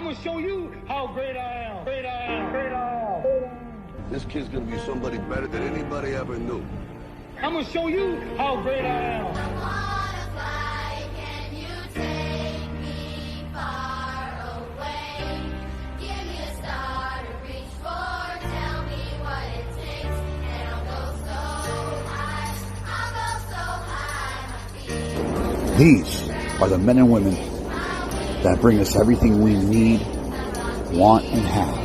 gonna show you how great I am. Great I am. Great I am. This kid's gonna be somebody better than anybody ever knew. I'm gonna show you how great I am. I wanna fly, can you take me far away? Give me a star to reach for, tell me what it takes, and I'll go so high, my feet. These are the men and women that bring us everything we need, want, and have.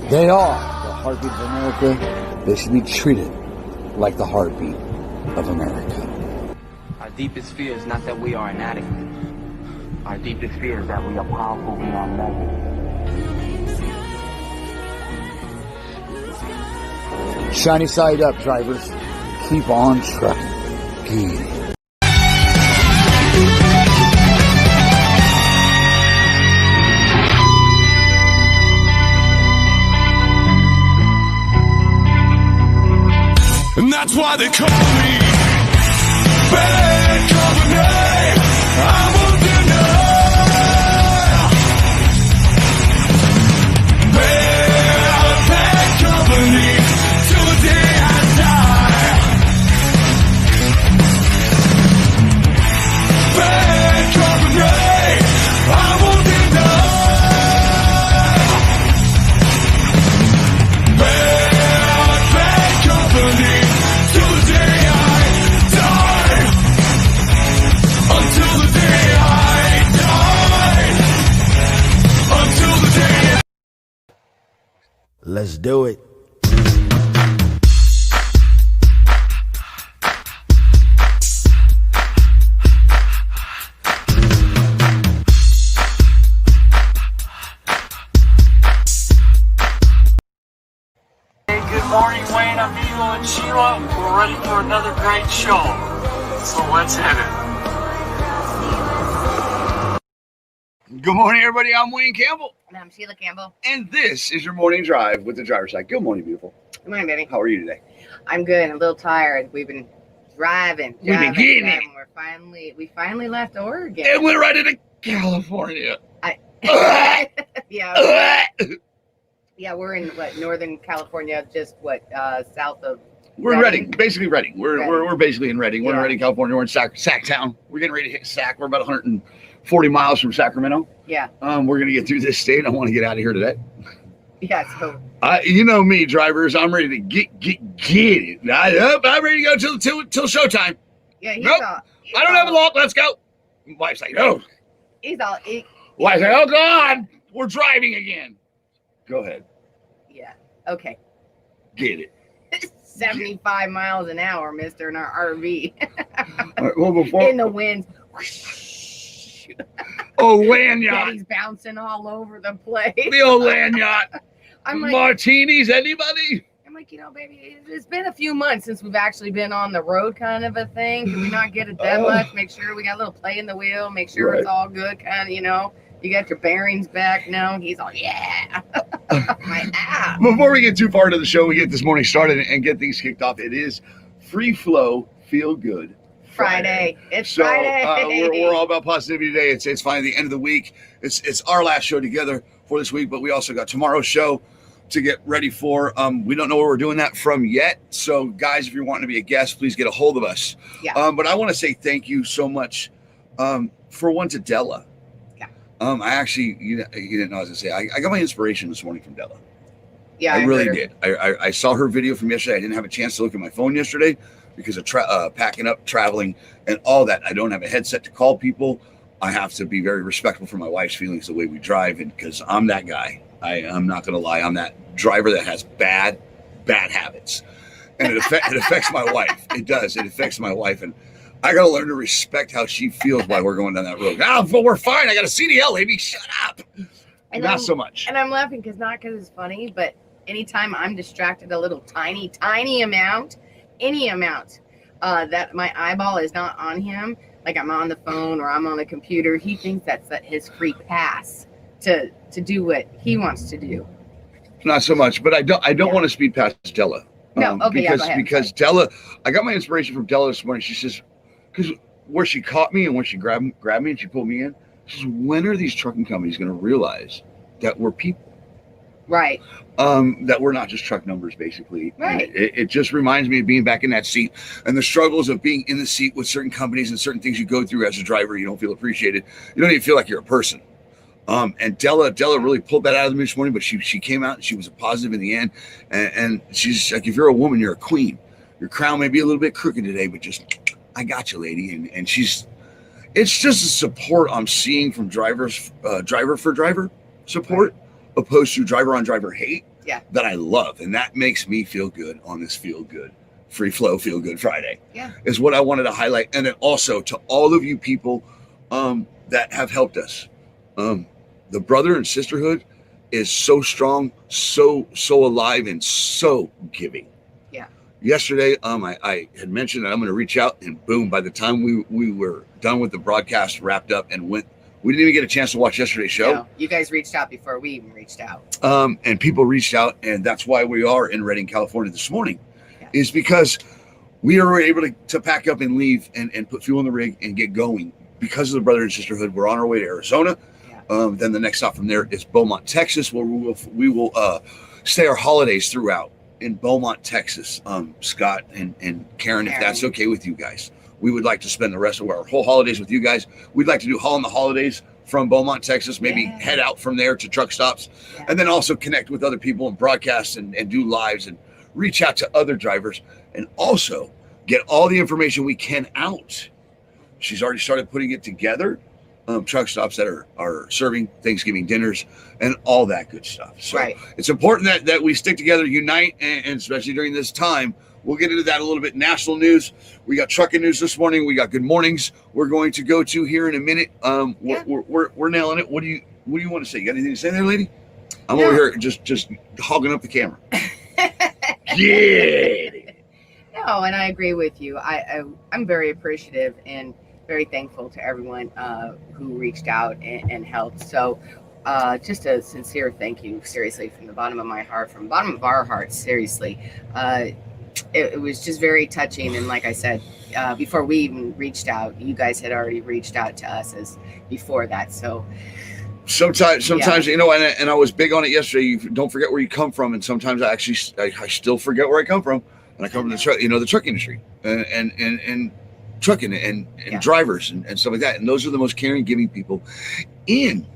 They are the heartbeat of America. They should be treated like the heartbeat of America. Our deepest fear is not that we are inadequate. Our deepest fear is that we are powerful beyond measure. Shiny side up, drivers. Keep on trucking. And that's why they call me bad company. I won't deny. Bad company till the day I die. Bad company. I won't deny. Bad company. Till the day I die. Until the day I die. Until the day. Let's do it. Hey, good morning, Wayne, Amigo, and Sheila. We're ready for another great show. So let's hit it. Good morning, everybody. I'm Wayne Campbell, And I'm Sheila Campbell. and this is your morning drive with the driver's side. Good morning, beautiful. Good morning, baby. How are you today? I'm good. A little tired. We've been driving. We've been getting it. We finally left Oregon. And we're right into California. Yeah. Yeah, we're in Northern California, just south of. We're in Redding, basically Redding. We're basically in Redding. We're in Yeah. Redding, California. We're in Sacktown. We're getting ready to hit Sac. We're about 140 miles from Sacramento. Yeah. We're gonna get through this state. I want to get out of here today. Yeah. So. You know me, drivers. I'm ready to get it. I'm ready to go till showtime. Yeah. Nope. I don't have a lock. Let's go. Wife's like, no. Wife's like, oh God, we're driving again. Go ahead. Yeah. Okay. Get it. 75 miles an hour, mister, in our RV. All right, well, before In the wind. oh, land yacht. Daddy's bouncing all over the place. The old land yacht. I'm like, Martinis, anybody? I'm like, baby, it's been a few months since we've actually been on the road, kind of a thing. Can we not get it that much? Make sure we got a little play in the wheel. Make sure it's all good, kind of, You got your bearings back. No, he's all, yeah. Before we get too far into the show, we get this morning started and get things kicked off. It is Free Flow Feel Good Friday. It's Friday. We're all about positivity today. It's finally the end of the week. It's our last show together for this week, but we also got tomorrow's show to get ready for. We don't know where we're doing that from yet. So, guys, if you're wanting to be a guest, please get a hold of us. Yeah. But I want to say thank you so much for one to Della. I actually, you didn't know what I was going to say. I got my inspiration this morning from Della. Yeah, I really did. I saw her video from yesterday. I didn't have a chance to look at my phone yesterday because of packing up, traveling, and all that. I don't have a headset to call people. I have to be very respectful for my wife's feelings the way we drive, and because I'm that guy. I'm not going to lie. I'm that driver that has bad habits, and it affects my wife. It does. It affects my wife, and I got to learn to respect how she feels while we're going down that road. Well, we're fine. I got a CDL, baby. Shut up. And Not so much. And I'm laughing because it's funny, but anytime I'm distracted a little tiny amount, any amount that my eyeball is not on him, like I'm on the phone or I'm on the computer, he thinks that's his free pass to do what he wants to do. Not so much, but I don't want to speed past Della. No, okay, because, go ahead. Because Della, I got my inspiration from Della this morning. She says, because where she caught me and when she grabbed me and she pulled me in, she says, when are these trucking companies going to realize that we're people. Right. That we're not just truck numbers, basically. Right. It just reminds me of being back in that seat and the struggles of being in the seat with certain companies and certain things you go through as a driver. You don't feel appreciated. You don't even feel like you're a person. And Della really pulled that out of me this morning, but she came out and she was a positive in the end. And she's like, if you're a woman, you're a queen. Your crown may be a little bit crooked today, but just, I got you, lady. And it's just a support I'm seeing from drivers, driver for driver support, opposed to driver on driver hate. Yeah. That I love. And that makes me feel good on this Feel Good, Free Flow Feel Good Friday. Yeah. Is what I wanted to highlight. And then also to all of you people that have helped us. The brother and sisterhood is so strong, so alive, and so giving. Yeah. Yesterday, I had mentioned that I'm going to reach out, and boom, by the time we were done with the broadcast, wrapped up, and we didn't even get a chance to watch yesterday's show. No, you guys reached out before we even reached out. And people reached out, and that's why we are in Redding, California this morning, is because we are able to pack up and leave and put fuel in the rig and get going. Because of the brother and sisterhood, we're on our way to Arizona. Then the next stop from there is Beaumont, Texas, where we will stay our holidays throughout in Beaumont, Texas. Scott and Karen, if that's okay with you guys, we would like to spend the rest of our whole holidays with you guys. We'd like to do Hall in the Holidays from Beaumont, Texas, maybe head out from there to truck stops, and then also connect with other people and broadcast and do lives and reach out to other drivers and also get all the information we can out. She's already started putting it together. Truck stops that are serving Thanksgiving dinners and all that good stuff. So it's important that we stick together, unite, and especially during this time. We'll get into that a little bit. National news. We got trucking news this morning. We got good mornings. We're going to go to here in a minute. We're nailing it. What do you want to say? You got anything to say there, lady? I'm over here just hogging up the camera. Yeah. No, and I agree with you. I'm very appreciative and very thankful to everyone who reached out and helped. So just a sincere thank you, seriously, from the bottom of my heart, from the bottom of our hearts, seriously. It was just very touching. And like I said, before we even reached out, you guys had already reached out to us as before that. So sometimes you know, and I was big on it yesterday. You don't forget where you come from. And sometimes I still forget where I come from. And I come from the truck industry and trucking and drivers and stuff like that. And those are the most caring, giving people in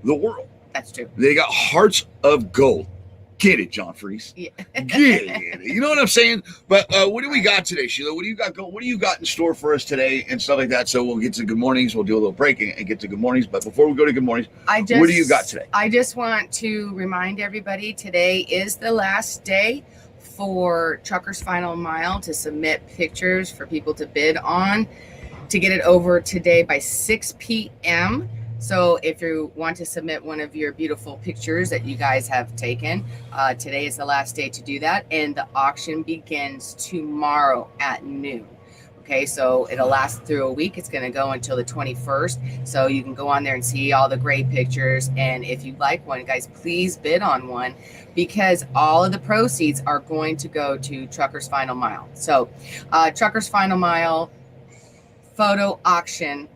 the world. That's true. They got hearts of gold. Get it, John Freeze. Yeah. Get it. You know what I'm saying? But what do we got today, Sheila? What do you got What do you got in store for us today and stuff like that? So we'll get to good mornings. We'll do a little break and get to good mornings. But before we go to good mornings, what do you got today? I just want to remind everybody today is the last day for Truckers Final Mile to submit pictures for people to bid on, to get it over today by 6 p.m. So if you want to submit one of your beautiful pictures that you guys have taken, today is the last day to do that. And the auction begins tomorrow at noon. Okay, so it'll last through a week. It's going to go until the 21st. So you can go on there and see all the great pictures. And if you'd like one, guys, please bid on one, because all of the proceeds are going to go to Truckers Final Mile. So Truckers Final Mile photo auction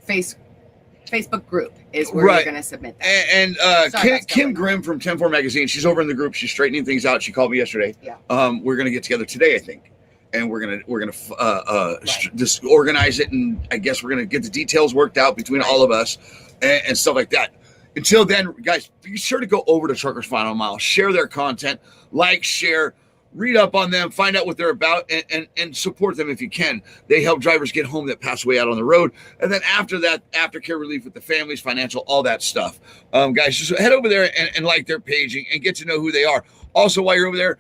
Facebook group is where you're going to submit that. And Kim Grimm from 10-4 Magazine, she's over in the group. She's straightening things out. She called me yesterday. Yeah. We're going to get together today, I think. And we're gonna just organize it, and I guess we're gonna get the details worked out between all of us and stuff like that. Until then, guys, be sure to go over to Truckers Final Mile, share their content, share, read up on them, find out what they're about, and support them if you can. They help drivers get home that pass away out on the road, and then after that, aftercare relief with the families, financial, all that stuff. Guys, just head over there and like their page and get to know who they are. Also, while you're over there.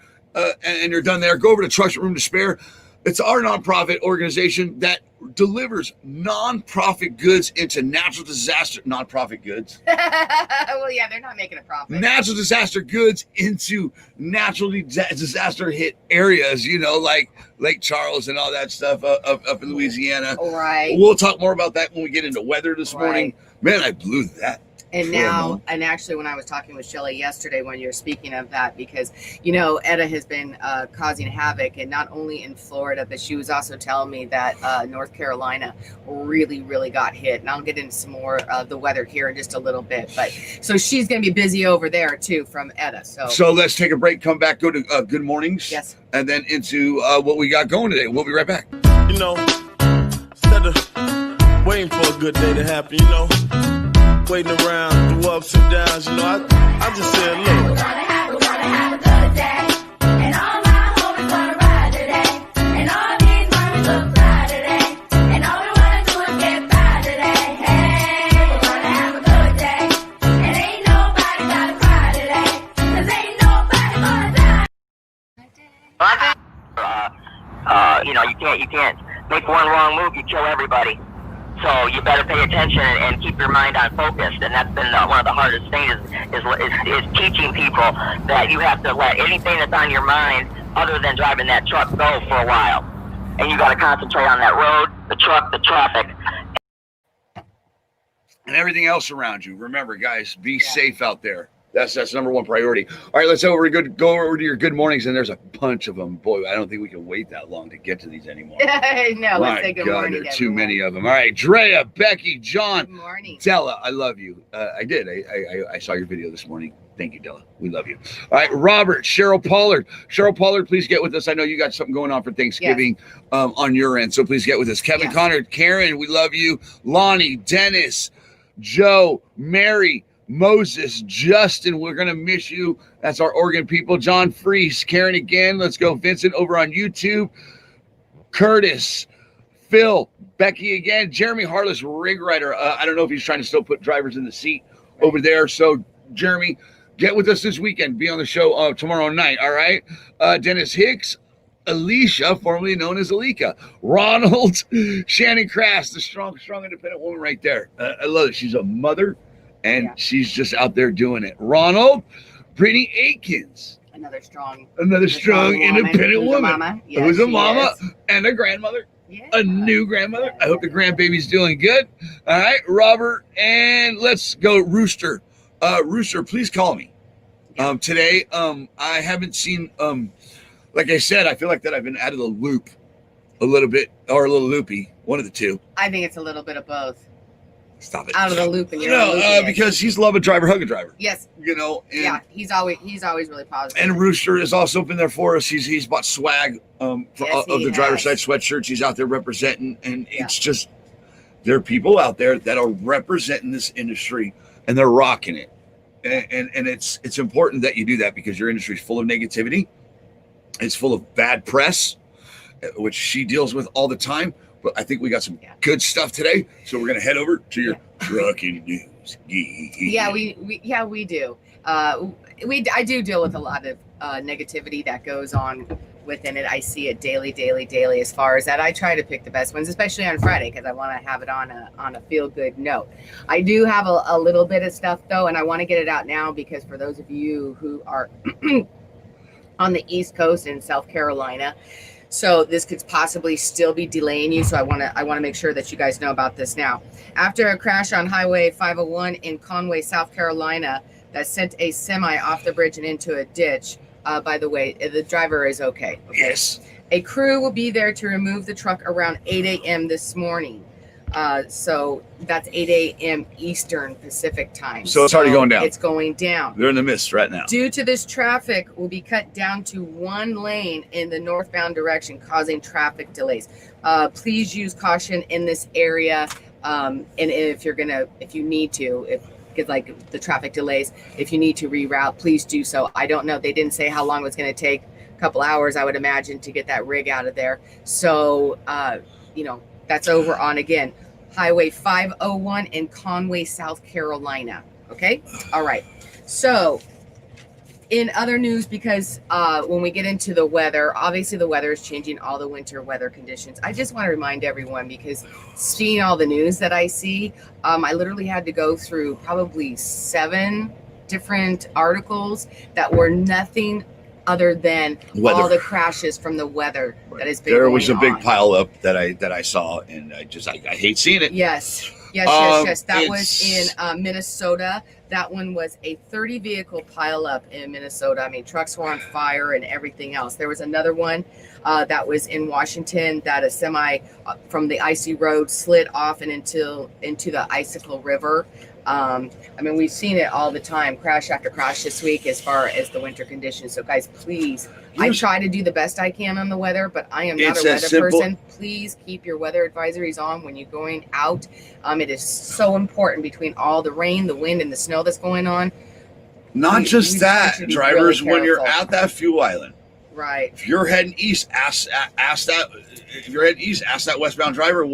And you're done there, go over to Trucks Room to Spare. It's our nonprofit organization that delivers nonprofit goods into natural disaster nonprofit goods. Well, yeah, they're not making a profit. Natural disaster goods into natural disaster hit areas, you know, like Lake Charles and all that stuff up in Louisiana. Right. We'll talk more about that when we get into weather this morning. Man, I blew that. And now, and actually, when I was talking with Shelley yesterday, when you're speaking of that, because, you know, Etta has been causing havoc, and not only in Florida, but she was also telling me that North Carolina really, really got hit. And I'll get into some more of the weather here in just a little bit. But so she's going to be busy over there, too, from Etta. So let's take a break, come back, go to Good Mornings. Yes. And then into what we got going today. We'll be right back. You know, instead of waiting for a good day to happen, you know, waiting around through ups and downs, you know, I just said, look. We're gonna have a good day. And all my homies wanna ride today. And all these mommies look fly today. And all we wanna do is get by today. Hey, we're gonna have a good day. And ain't nobody gotta cry today. 'Cause ain't nobody gonna die. You know, you can't make one wrong move, you kill everybody. So you better pay attention and keep your mind on focus. And that's been one of the hardest things is teaching people that you have to let anything that's on your mind other than driving that truck go for a while. And you got to concentrate on that road, the truck, the traffic. And everything else around you. Remember, guys, be safe out there. That's number one priority. All right, let's go over to your good mornings, and there's a bunch of them. Boy, I don't think we can wait that long to get to these anymore. No, let's say good morning. There are too many of them. All right, Drea, Becky, John, Good morning. Della, I love you. I did. I saw your video this morning. Thank you, Della. We love you. All right, Robert, Cheryl Pollard. Cheryl Pollard, please get with us. I know you got something going on for Thanksgiving on your end, so please get with us. Kevin Connor, Karen, we love you. Lonnie, Dennis, Joe, Mary, Moses, Justin, we're going to miss you. That's our Oregon people. John Freese, Karen again. Let's go. Vincent over on YouTube. Curtis, Phil, Becky again. Jeremy Harless, rig rider. I don't know if he's trying to still put drivers in the seat over there. So, Jeremy, get with us this weekend. Be on the show tomorrow night, all right? Dennis Hicks, Alicia, formerly known as Alika. Ronald, Shannon Crass, the strong independent woman right there. I love it. She's a mother. And she's just out there doing it. Ronald, Brittany Aikens. Another strong independent woman. Who's a mama and a grandmother. Yeah. A new grandmother. I hope the grandbaby's doing good. All right, Robert. And let's go, Rooster. Rooster, please call me. Today, I haven't seen, like I said, I feel like that I've been out of the loop a little bit, or a little loopy. One of the two. I think it's a little bit of both. Stop it. Out of the loop, and you're because he's love a driver, hug a driver. Yes. You know. And, he's always really positive. And Rooster has also been there for us. He's bought swag of the driver's side sweatshirts. He's out there representing, and it's just there are people out there that are representing this industry, and they're rocking it. And it's important that you do that because your industry is full of negativity. It's full of bad press, which she deals with all the time. But I think we got some good stuff today, so we're gonna head over to your trucking news. We do. I do deal with a lot of negativity that goes on within it. I see it daily. As far as that, I try to pick the best ones, especially on Friday, because I want to have it on a feel good note. I do have a little bit of stuff though, and I want to get it out now because for those of you who are on the East Coast in South Carolina. So this could possibly still be delaying you. So I want to make sure that you guys know about this now. After a crash on Highway 501 in Conway, South Carolina, that sent a semi off the bridge and into a ditch. By the way, the driver is okay. Yes. A crew will be there to remove the truck around 8 a.m. this morning. So that's 8 a.m. Eastern Pacific time. So it's already going down. It's going down. They're in the mist right now. Due to this, traffic will be cut down to one lane in the northbound direction, causing traffic delays. Please use caution in this area. And if you need to, because like the traffic delays, if you need to reroute, please do so. I don't know. They didn't say how long it was going to take. A couple hours, I would imagine, to get that rig out of there. So, that's over on, again, Highway 501 in Conway, South Carolina. Okay? All right. So, in other news, because when we get into the weather, obviously the weather is changing, all the winter weather conditions. I just want to remind everyone, because seeing all the news that I see, I literally had to go through probably 7 different articles that were nothing other than weather. All the crashes from the weather that has been there was a big on. pile up that I saw, and I hate seeing it. Yes. Yes. That was in Minnesota. That one was a 30 vehicle pileup in Minnesota. I mean, trucks were on fire and everything else. There was another one that was in Washington that a semi from the icy road slid off and into the Icicle River. I mean, we've seen it all the time, crash after crash this week as far as the winter conditions. So guys, please, I try to do the best I can on the weather, but I am not a weather person. Please keep your weather advisories on when you're going out. It is so important between all the rain, the wind, and the snow that's going on. Not just that, drivers, really when you're at that fuel island. Right. If you're heading east, ask that. If you're heading east, ask that westbound driver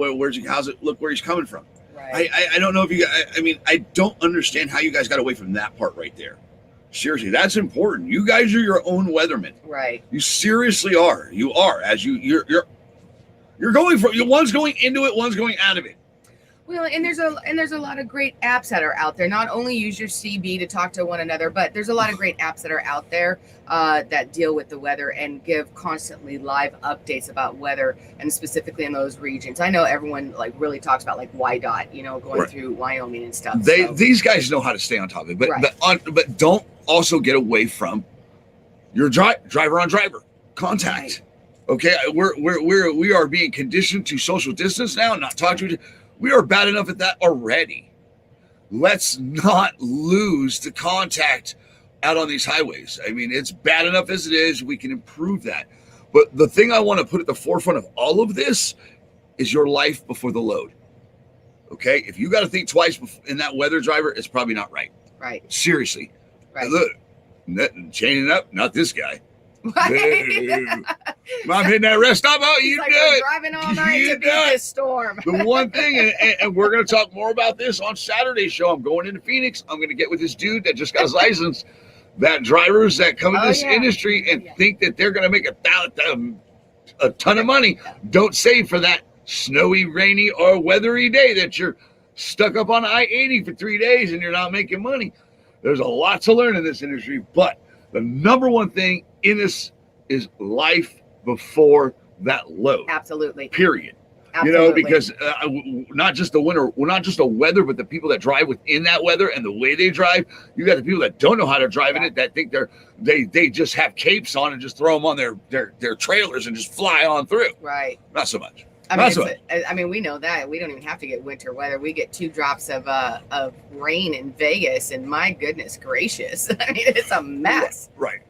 how's it look where he's coming from. Right. I don't know if you. I mean, I don't understand how you guys got away from that part right there. Seriously, that's important. You guys are your own weathermen. Right. You seriously are. You are. As you're going from one's going into it, one's going out of it. Well, and there's a lot of great apps that are out there. Not only use your CB to talk to one another, but there's a lot of great apps that are out there that deal with the weather and give constantly live updates about weather, and specifically in those regions. I know everyone like really talks about like YDOT, going through Wyoming and stuff. These guys know how to stay on top of it, but don't also get away from your driver on driver contact. Right. Okay, we are being conditioned to social distance now, not talk to each other. We are bad enough at that already. Let's not lose the contact out on these highways. I mean, it's bad enough as it is. We can improve that. But the thing I want to put at the forefront of all of this is your life before the load. Okay? If you got to think twice in that weather, driver, it's probably not right. Right. Seriously. Right. Look, chaining up, not this guy. I'm hitting that rest stop. Oh, you like do it. Driving all night to beat this storm. The one thing, and we're going to talk more about this on Saturday's show. I'm going into Phoenix. I'm going to get with this dude that just got his license. That drivers that come into this industry and think that they're going to make a ton of money don't save for that snowy, rainy, or weathery day that you're stuck up on I-80 for 3 days and you're not making money. There's a lot to learn in this industry, but the number one thing in this is life before that load. Absolutely. Period. Absolutely. Because not just the winter, well, not just the weather, but the people that drive within that weather and the way they drive. You got the people that don't know how to drive in it, that think they just have capes on and just throw them on their trailers and just fly on through. Right. Not so much. I mean, we know that we don't even have to get winter weather. We get 2 drops of rain in Vegas, and my goodness gracious, I mean, it's a mess. Right.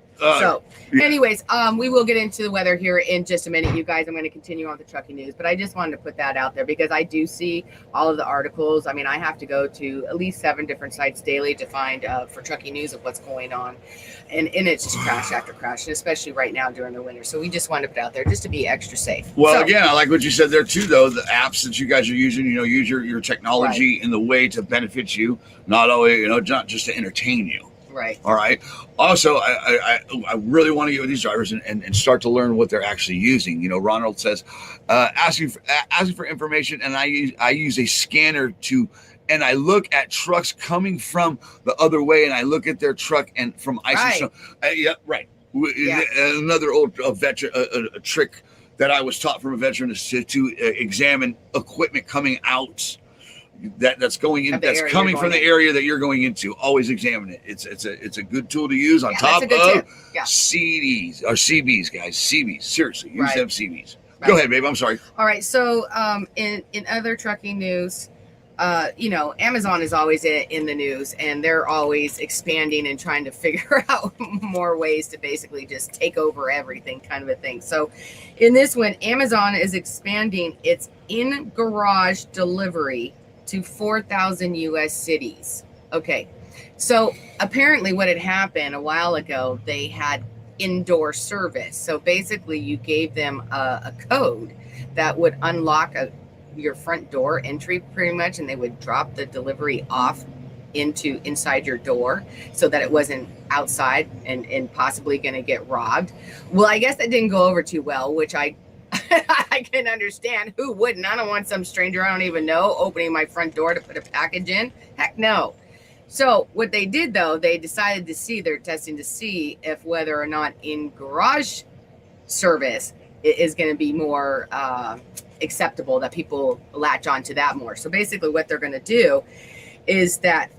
Anyways, we will get into the weather here in just a minute, you guys. I'm going to continue on the trucking news, but I just wanted to put that out there because I do see all of the articles. I mean, I have to go to at least 7 different sites daily to find for trucking news of what's going on, and it's just crash after crash, and especially right now during the winter. So we just wanted to put it out there just to be extra safe. Well, again, I like what you said there too, though. The apps that you guys are using, use your technology in the way to benefit you, not always, not just to entertain you. Right. All right. Also, I really want to get with these drivers and start to learn what they're actually using. Ronald says, asking for information, and I use a scanner and I look at trucks coming from the other way, and I look at their truck and from ice and snow. Yeah, right. Yeah. Another old veteran a trick that I was taught from a veteran is to examine equipment coming out. That's going in. That's coming from the area that you're going into. Always examine it. It's a good tool to use on top of CDs or CBs, guys. CBs. Seriously, use them CBs. Right. Go ahead, babe. I'm sorry. All right. So, in other trucking news, Amazon is always in the news, and they're always expanding and trying to figure out more ways to basically just take over everything, kind of a thing. So, in this one, Amazon is expanding its in-garage delivery to 4,000 U.S. cities. Okay, so apparently what had happened a while ago, they had indoor service. So basically you gave them a code that would unlock your front door entry pretty much, and they would drop the delivery off inside your door so that it wasn't outside and possibly going to get robbed. Well, I guess that didn't go over too well, which I can understand. Who wouldn't? I don't want some stranger I don't even know opening my front door to put a package in. Heck no. So what they did, though, they decided they're testing to see if whether or not in garage service it is going to be more acceptable, that people latch onto that more. So basically what they're going to do is that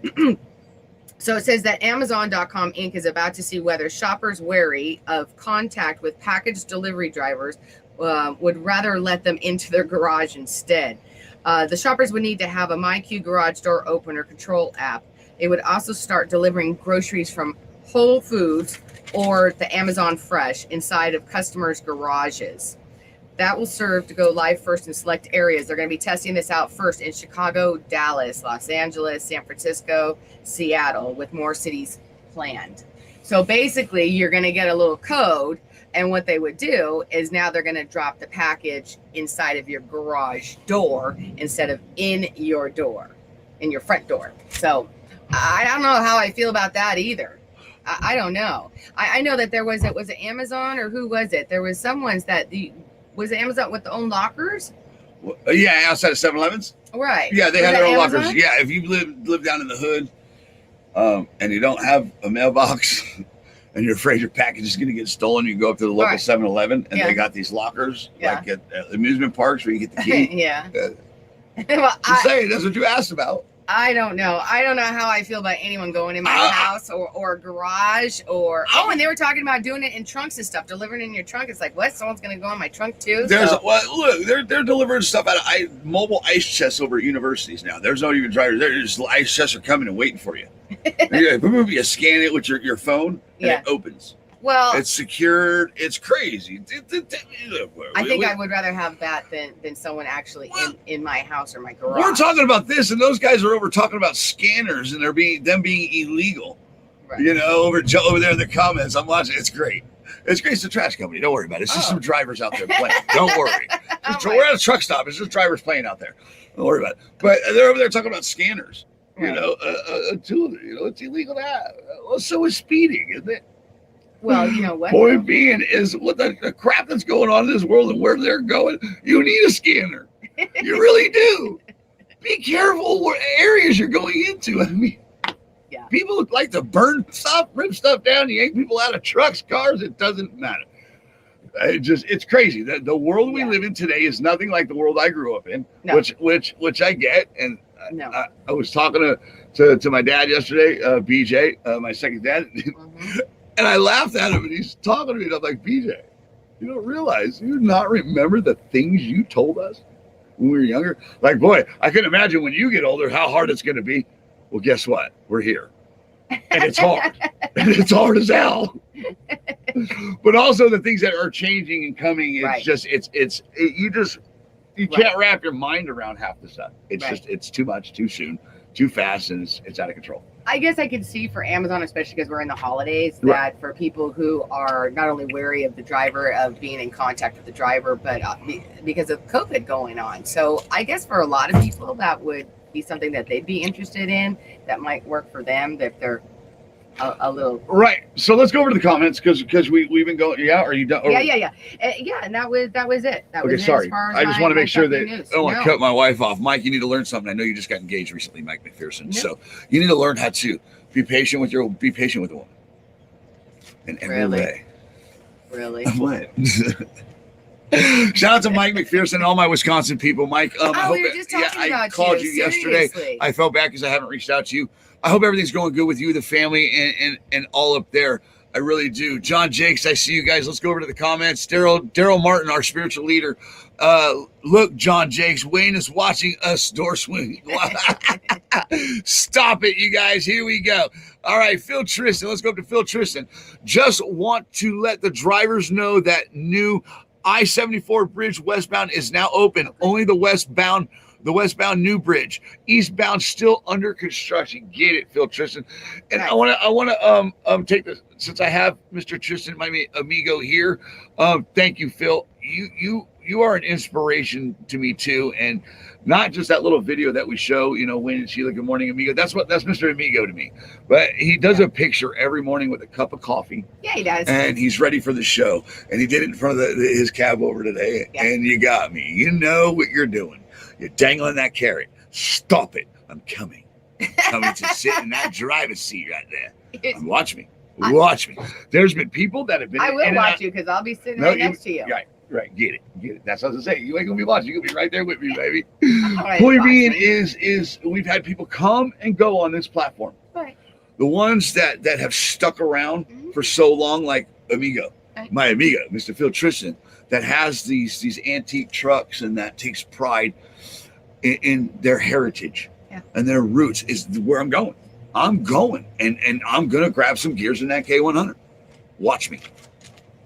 so it says that Amazon.com Inc. is about to see whether shoppers wary of contact with package delivery drivers would rather let them into their garage instead. The shoppers would need to have a MyQ garage door opener control app. It would also start delivering groceries from Whole Foods or the Amazon Fresh inside of customers' garages. That will serve to go live first in select areas. They're going to be testing this out first in Chicago, Dallas, Los Angeles, San Francisco, Seattle, with more cities planned. So basically, you're going to get a little code, and what they would do is now they're going to drop the package inside of your garage door instead of in your door, in your front door. So I don't know how I feel about that either. I don't know. I know that was it Amazon, or who was it? There was some ones that was it Amazon with their own lockers? Yeah, outside of 7-Elevens. Right. Yeah, they Was had that their own Amazon? lockers. Yeah, if you live down in the hood, and you don't have a mailbox, and you're afraid your package is going to get stolen, you go up to the local Right. 7-Eleven, and Yeah. they got these lockers, Yeah. like at amusement parks where you get the key. Yeah. Well, Just saying, that's what you asked about. I don't know. I don't know how I feel about anyone going in my house or garage or and they were talking about doing it in trunks and stuff, delivering in your trunk. It's like, what? Someone's gonna go in my trunk too? Look, they're delivering stuff out of mobile ice chests over at universities now. There's not even drivers. There's just ice chests are coming and waiting for you. You scan it with your phone and it opens. Well, It's secured. It's crazy. I think I would rather have that than someone actually in my house or my garage. We're talking about this, and those guys are over talking about scanners and them being illegal. Right. You know, over there in the comments, I'm watching. It's great. It's great. It's a trash company. Don't worry about it. It's just some drivers out there playing. Don't worry. We're at a truck stop. It's just drivers playing out there. Don't worry about it. But they're over there talking about scanners. You know, it's illegal to have. Well, so is speeding, isn't it? Well, you know what? Point being is what the crap that's going on in this world and where they're going, you need a scanner. You really do. Be careful what areas you're going into. I mean, people like to burn stuff, rip stuff down, yank people out of trucks, cars. It doesn't matter. It's crazy. The world we live in today is nothing like the world I grew up in, which I get. And I was talking to my dad yesterday, BJ, my second dad. And I laughed at him, and he's talking to me, and I'm like, BJ, you don't realize, you not remember the things you told us when we were younger? Like, boy, I can imagine when you get older how hard it's going to be. Well, guess what? We're here. And it's hard. And it's hard as hell. But also the things that are changing and coming, it's you can't wrap your mind around half the stuff. It's it's too much, too soon, too fast, and it's out of control. I guess I could see for Amazon, especially because we're in the holidays, that for people who are not only wary of the driver, of being in contact with the driver, but because of COVID going on. So I guess for a lot of people, that would be something that they'd be interested in, that might work for them, if they're a little right. So let's go over to the comments because we've been going. Yeah, are you done? Yeah. And that was it. That was okay, it sorry. as far as I just want to make sure that news. I don't want to cut my wife off. Mike, you need to learn something. I know you just got engaged recently, Mike McPherson. So you need to learn how to be patient with a woman in every way. Really? What? Shout out to Mike McPherson and all my Wisconsin people. Mike, I called you yesterday. I felt bad because I haven't reached out to you. I hope everything's going good with you, the family, and all up there. I really do. John Jakes, I see you guys. Let's go over to the comments. Daryl Martin, our spiritual leader. Look, John Jakes, Wayne is watching us door swing. Stop it, you guys. Here we go. All right, Phil Tristan. Let's go up to Phil Tristan. Just want to let the drivers know that new I-74 bridge westbound is now open. Only the westbound new bridge. Eastbound still under construction. Get it, Phil Tristan. And I want to take this, since I have Mr. Tristan, my amigo here. Thank you, Phil. You are an inspiration to me too, and not just that little video that we show, Wayne and Sheila, good morning, amigo. That's Mr. Amigo to me. But he does a picture every morning with a cup of coffee. Yeah, he does. And he's ready for the show. And he did it in front of his cab over today. Yeah. And you got me. You know what you're doing. You're dangling that carrot. Stop it. I'm coming. Coming to sit in that driver's seat right there. Watch me. Watch me. There's been people that have been. I will watch you because I'll be sitting right next to you. Right. Right, get it. That's what I was saying. You ain't gonna be watching. You're gonna be right there with me, baby. Right, Point being watching. is we've had people come and go on this platform. Right. The ones that have stuck around for so long, like Amigo, Right. my amigo, Mr. Phil Tristan, that has these antique trucks and that takes pride in their heritage and their roots is where I'm going. I'm going and I'm gonna grab some gears in that K100. Watch me,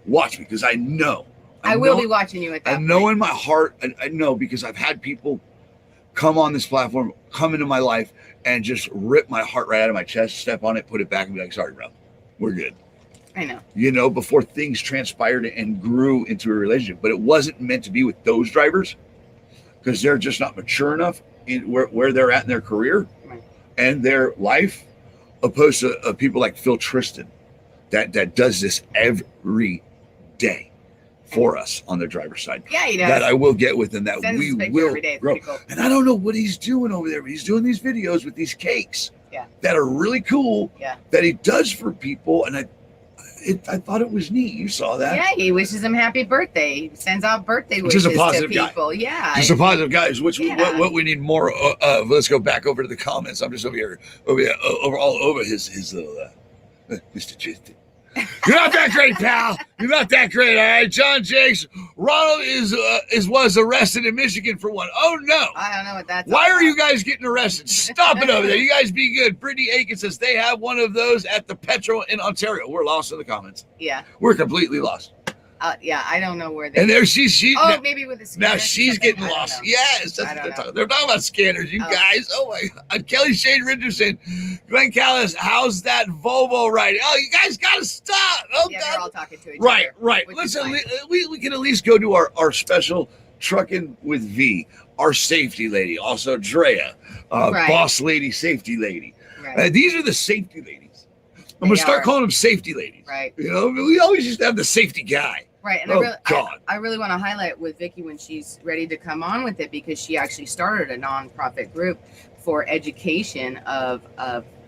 because I know. I will be watching you at that. I know point. in my heart, I know because I've had people come on this platform, come into my life, and just rip my heart right out of my chest, step on it, put it back, and be like, sorry, bro, we're good. I know. You know, before things transpired and grew into a relationship. But it wasn't meant to be with those drivers because they're just not mature enough in where they're at in their career and their life, opposed to people like Phil Tristan that does this every day for us on the driver's side. Yeah, he does. That I will get with and that Sends we us pictures will every day. It's grow. pretty cool. And I don't know what he's doing over there, but he's doing these videos with these cakes that are really cool that he does for people. And I thought it was neat. You saw that. Yeah, he wishes them happy birthday. He sends out birthday Just wishes a positive to people. guy. Yeah. Just a positive guys, what we need more of. Let's go back over to the comments. I'm just over here all over his little Mr. Tristan. You're not that great, pal. You're not that great, all right? John Jakes, Ronald was arrested in Michigan for one. Oh, no. I don't know what that's Why all are you about. guys getting arrested? Stop it over there. You guys be good. Brittany Aiken says they have one of those at the Petro in Ontario. We're lost in the comments. Yeah. We're completely lost. Yeah, I don't know where they. And there she. Oh, now, maybe with the now scanners or she's something. getting I don't lost. know. Yes, I don't know. they're talking about scanners, you Oh. guys. Oh my God. Kelly Shane Richardson, Glenn Callis, how's that Volvo riding? Oh, you guys gotta stop. Oh Yeah, God. they're all talking to each Right. other. which is Listen, fine. we can at least go to our special Trucking with V, our safety lady, also Drea, Right. boss lady, safety lady. Right. These are the safety ladies. I'm They gonna start are. calling them safety ladies. Right. You know, we always used to have the safety guy. Right, and Oh, God. I really want to highlight with Vicky when she's ready to come on with it, because she actually started a nonprofit group for education of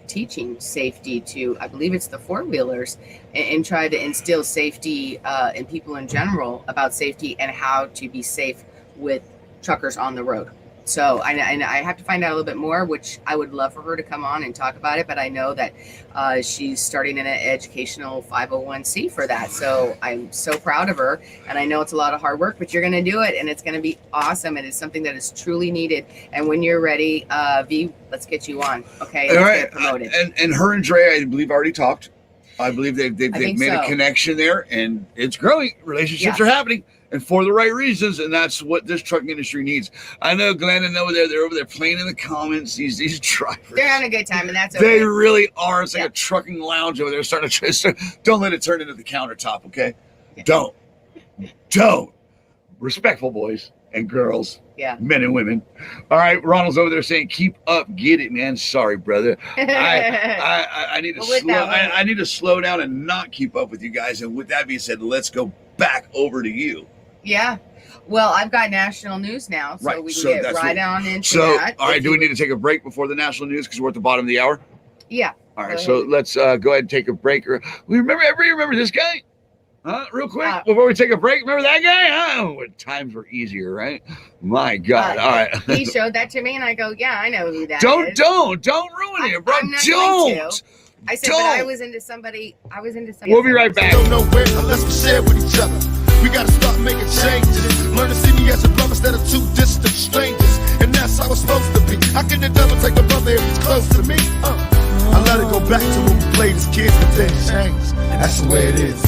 teaching safety to, I believe it's the four-wheelers, and try to instill safety in people in general about safety and how to be safe with truckers on the road. So I have to find out a little bit more, which I would love for her to come on and talk about it. But I know that she's starting an educational 501c for that. So I'm so proud of her. And I know it's a lot of hard work, but you're going to do it. And it's going to be awesome. And it's something that is truly needed. And when you're ready, V, let's get you on. Okay. All Let's right. get it promoted. And her and Dre, I believe, already talked. I believe they've think made so. a connection there, and it's growing. Relationships Yeah. are happening, and for the right reasons, and that's what this trucking industry needs. I know Glenn and Noah, they're over there playing in the comments. These drivers, They're having a good time, and that's okay. they really are. It's like Yeah. a trucking lounge over there. Starting to don't let it turn into the countertop, okay? Yeah. Don't. Respectful boys and girls. Yeah. Men and women. All right, Ronald's over there saying, "Keep up, get it, man." Sorry, brother. I need to Well, with slow. that, I need to slow down and not keep up with you guys. And with that being said, let's go back over to you. Yeah. Well, I've got national news now, so Right, we can so get that's right what- on into So, that. all right, If do we you- need to take a break before the national news because we're at the bottom of the hour? Yeah. All right, Go so ahead. let's go ahead and take a break. Everybody remember this guy? Huh? Real quick before we take a break. Remember that guy? Huh? When times were easier, right? My God. All right. He showed that to me, and I go, "Yeah, I know who that Don't is." ruin it, bro. I'm not going Don't. to. I said, but I Don't. was into somebody. We'll be right back. Don't know where unless we share with each other. We gotta start making changes. Learn to see me as a brother instead of two distant strangers. And that's how it's supposed to be. How can the devil take a brother if he's close to me? I let it go back to when we played as kids, but then changed. That's the way it is.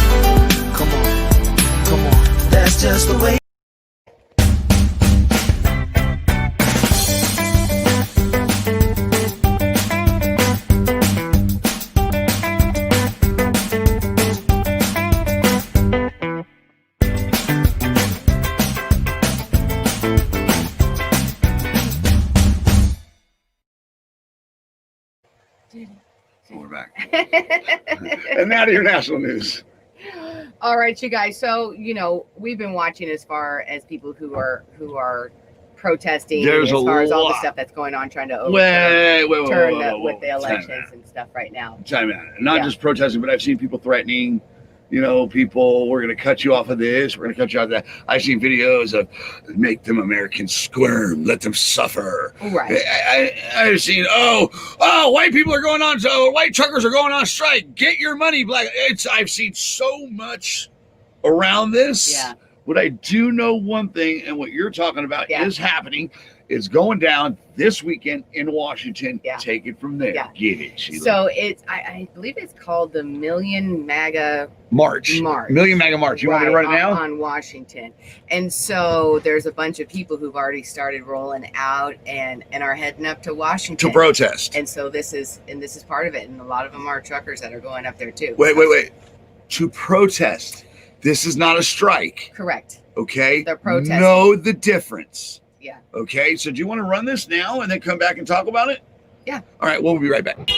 Come on. That's just the way. We're back. And now to your national news. All right, you guys. So we've been watching as far as people who are protesting, There's as a far as all the lot. stuff that's going on, trying to Wait, overturn with the Time elections out. and stuff right now. Time out. Not Yeah. just protesting, but I've seen people threatening, people, we're going to cut you off of this, we're going to cut you off of that. I've seen videos of make them Americans squirm, let them suffer. Right. I've seen, white people are going on, so white truckers are going on strike. Get your money, black. I've seen so much around this. Yeah. But I do know one thing, and what you're talking about is happening. It's going down this weekend in Washington. Yeah. Take it from there. Yeah. Get it, Sheila. So I believe it's called the Million MAGA March. Million MAGA March. You want me to run it now? On Washington. And so there's a bunch of people who've already started rolling out and are heading up to Washington. To protest. And so this is part of it. And a lot of them are truckers that are going up there too. Wait. To protest. This is not a strike. Correct. Okay? They're protesting. Know the difference. Yeah. Okay, so do you want to run this now and then come back and talk about it? Yeah. All right, we'll be right back.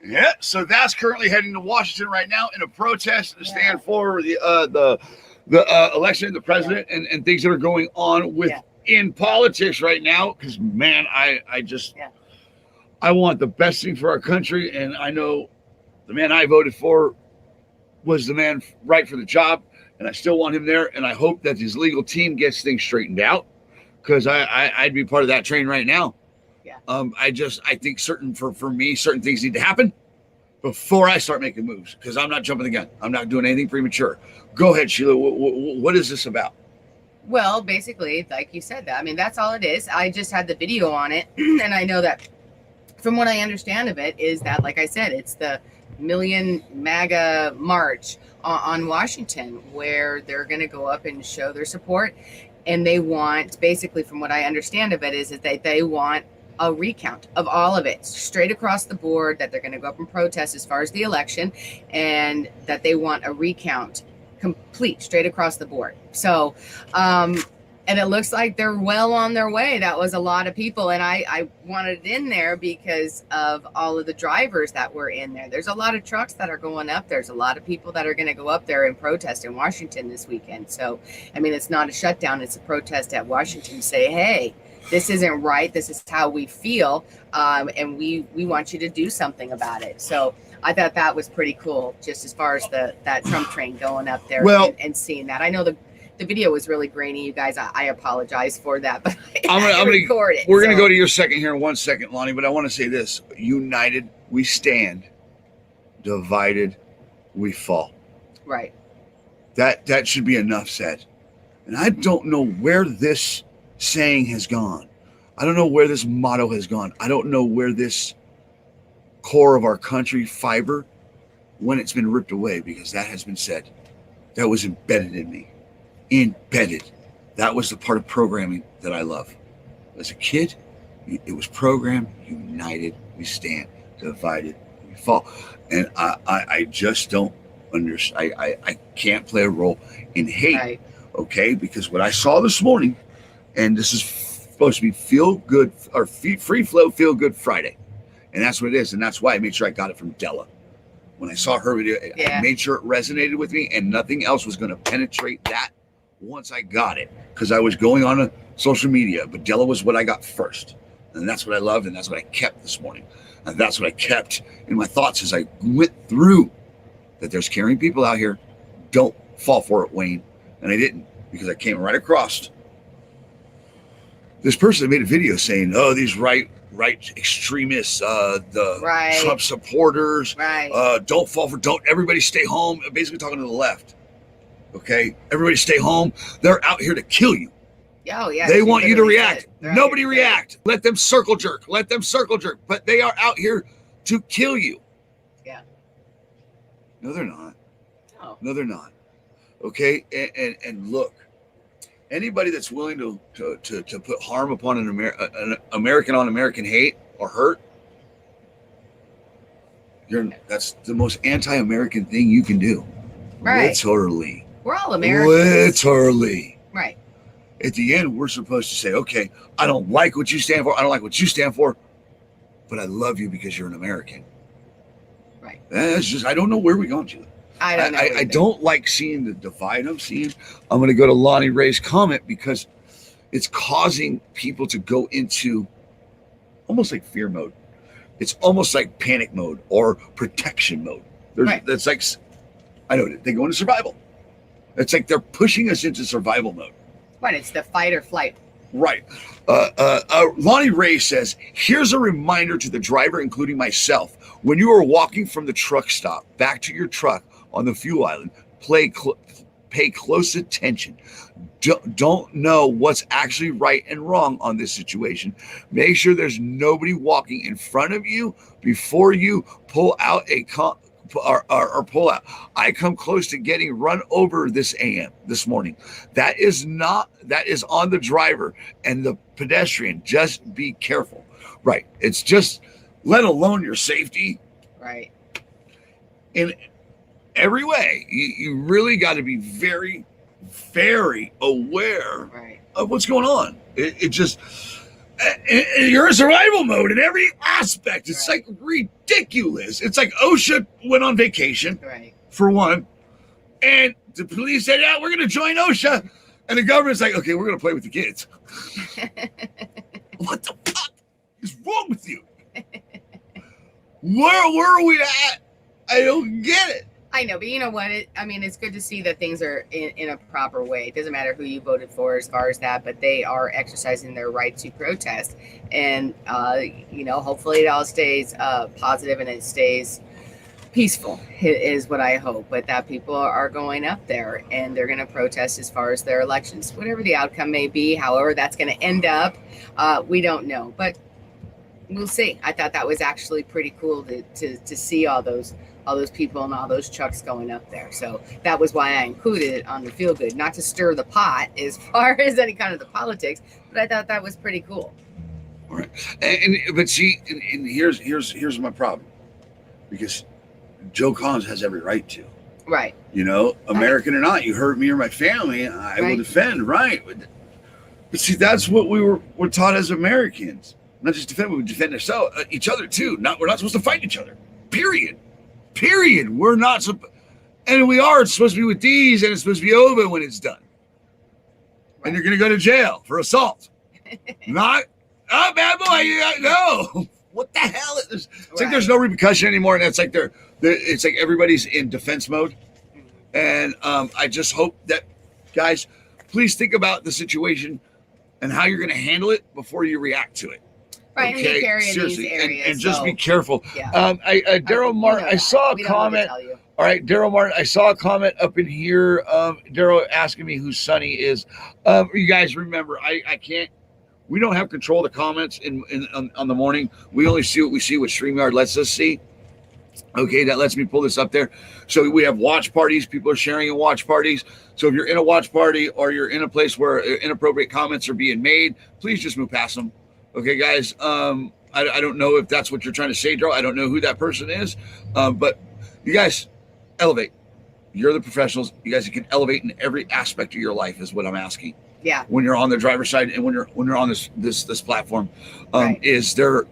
Yeah, so that's currently heading to Washington right now in a protest to stand for the election, the president, and things that are going on in politics right now. Because man, I want the best thing for our country, and I know the man I voted for was the man right for the job, and I still want him there. And I hope that his legal team gets things straightened out, because I'd be part of that train right now. Yeah. I think for me, certain things need to happen before I start making moves, because I'm not jumping the gun. I'm not doing anything premature. Go ahead, Sheila. What is this about? Well, basically, like you said, that, I mean, that's all it is. I just had the video on it, and I know that from what I understand of it is that, like I said, it's the Million MAGA March on Washington, where they're going to go up and show their support. And they want, basically, from what I understand of it, is that they want a recount of all of it straight across the board, that they're going to go up and protest as far as the election, and that they want a recount complete straight across the board. So, and it looks like they're well on their way. That was a lot of people. And I wanted it in there because of all of the drivers that were in there. There's a lot of trucks that are going up. There's a lot of people that are going to go up there and protest in Washington this weekend. So, I mean, it's not a shutdown. It's a protest at Washington to say, hey, this isn't right. This is how we feel. And we want you to do something about it. So I thought that was pretty cool, just as far as that Trump train going up there and seeing that. I know the video was really grainy, you guys. I apologize for that, but I'm gonna record it. We're gonna go to your second here in 1 second, Lonnie. But I want to say this: united we stand, divided we fall. Right. That should be enough said. And I don't know where this saying has gone. I don't know where this motto has gone. I don't know where this core of our country fiber, when it's been ripped away, because that has been said. That was embedded in me. Embedded. That was the part of programming that I love. As a kid, it was programmed, united we stand, divided we fall. And I just don't understand. I can't play a role in hate. Right. Okay, because what I saw this morning, and this is supposed to be feel good or free flow feel good Friday, and that's what it is, and that's why I made sure I got it from Della. When I saw her video, I made sure it resonated with me, and nothing else was going to penetrate that once I got it, because I was going on a social media, but Della was what I got first, and that's what I loved, and that's what I kept this morning, and that's what I kept in my thoughts as I went through that there's caring people out here. Don't fall for it, Wayne. And I didn't, because I came right across this person made a video saying, "Oh, these right extremists, the Right. Trump supporters, Right. don't fall for, don't everybody stay home." Basically talking to the left. Okay, everybody stay home. They're out here to kill you. Oh, yeah. They she want you to literally react. said, they're out Nobody here to kill you. react. Let them circle jerk. Let them circle jerk. But they are out here to kill you. Yeah. No, they're not. Oh. No, they're not. Okay, and look, anybody that's willing to put harm upon an American on American hate or hurt, that's the most anti-American thing you can do. Right. Literally. We're all Americans. Literally. Right. At the end, we're supposed to say, okay, I don't like what you stand for. I don't like what you stand for, but I love you because you're an American. Right. That's just, I don't know where we're going to. I don't know. I don't like seeing the divide I'm seeing. I'm going to go to Lonnie Ray's comment because it's causing people to go into almost like fear mode. It's almost like panic mode or protection mode. Right. That's like, I know, they go into survival. It's like they're pushing us into survival mode. Right. It's the fight or flight. Right. Lonnie Ray says, here's a reminder to the driver, including myself. When you are walking from the truck stop back to your truck on the fuel island, pay close attention. Don't know what's actually right and wrong on this situation. Make sure there's nobody walking in front of you before you pull out or pull out. I come close to getting run over this morning. That is on the driver and the pedestrian. Just be careful. Right. It's just, let alone your safety. Right. In every way, you really got to be very, very aware of what's going on. It just, you're in survival mode in every aspect. It's like ridiculous. It's like OSHA went on vacation, for one, and the police said, "Yeah, we're going to join OSHA," and the government's like, "Okay, we're going to play with the kids." What the fuck is wrong with you? Where are we at? I don't get it. I know, but you know what? It's good to see that things are in a proper way. It doesn't matter who you voted for as far as that, but they are exercising their right to protest. And, hopefully it all stays positive and it stays peaceful is what I hope. But that people are going up there and they're going to protest as far as their elections. Whatever the outcome may be, however that's going to end up, we don't know. But we'll see. I thought that was actually pretty cool to see all those people and all those trucks going up there. So that was why I included it on the Feel Good, not to stir the pot as far as any kind of the politics, but I thought that was pretty cool. All right. But see, and here's my problem, because Joe Collins has every right to. Right. American or not, you hurt me or my family, I will defend. Right. But see, that's what we're taught as Americans. Not just defend, we defend ourselves, each other too. We're not supposed to fight each other. Period. We're not and we are supposed to be with these, and it's supposed to be over when it's done. Right. And you're going to go to jail for assault. Not, bad boy, no. What the hell? It's like there's no repercussion anymore, and it's like it's like everybody's in defense mode. And I just hope that, guys, please think about the situation and how you're going to handle it before you react to it. Right, okay, and be carrying seriously, these areas, and just so, be careful. Yeah. Daryl Martin, I saw a comment. All right, Daryl Martin, I saw a comment up in here. Daryl asking me who Sonny is. You guys remember, I can't. We don't have control of the comments on the morning. We only see what we see, what StreamYard lets us see. Okay, that lets me pull this up there. So we have watch parties. People are sharing in watch parties. So if you're in a watch party or you're in a place where inappropriate comments are being made, please just move past them. Okay, guys, I don't know if that's what you're trying to say, Daryl. I don't know who that person is, but you guys elevate. You're the professionals. You guys can elevate in every aspect of your life is what I'm asking. Yeah. When you're on the driver's side and when you're on this platform, is there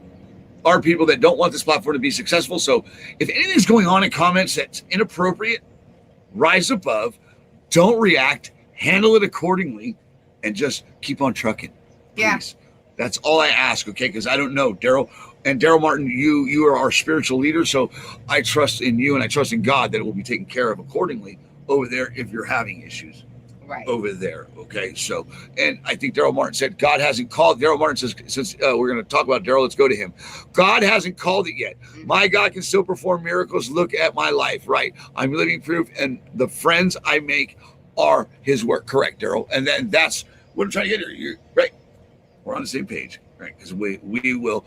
are people that don't want this platform to be successful. So if anything's going on in comments that's inappropriate, rise above, don't react, handle it accordingly, and just keep on trucking. Please. Yeah. That's all I ask, okay? Because I don't know, Daryl. And Daryl Martin, you are our spiritual leader, so I trust in you and I trust in God that it will be taken care of accordingly over there if you're having issues. over there. Okay, so, and I think Daryl Martin said God hasn't called. Daryl Martin says, since we're going to talk about Daryl, let's go to him. God hasn't called it yet. My God can still perform miracles. Look at my life, right? I'm living proof, and the friends I make are His work. Correct, Daryl, and then that's what I'm trying to get here. You're right. We're on the same page, right? Because we will.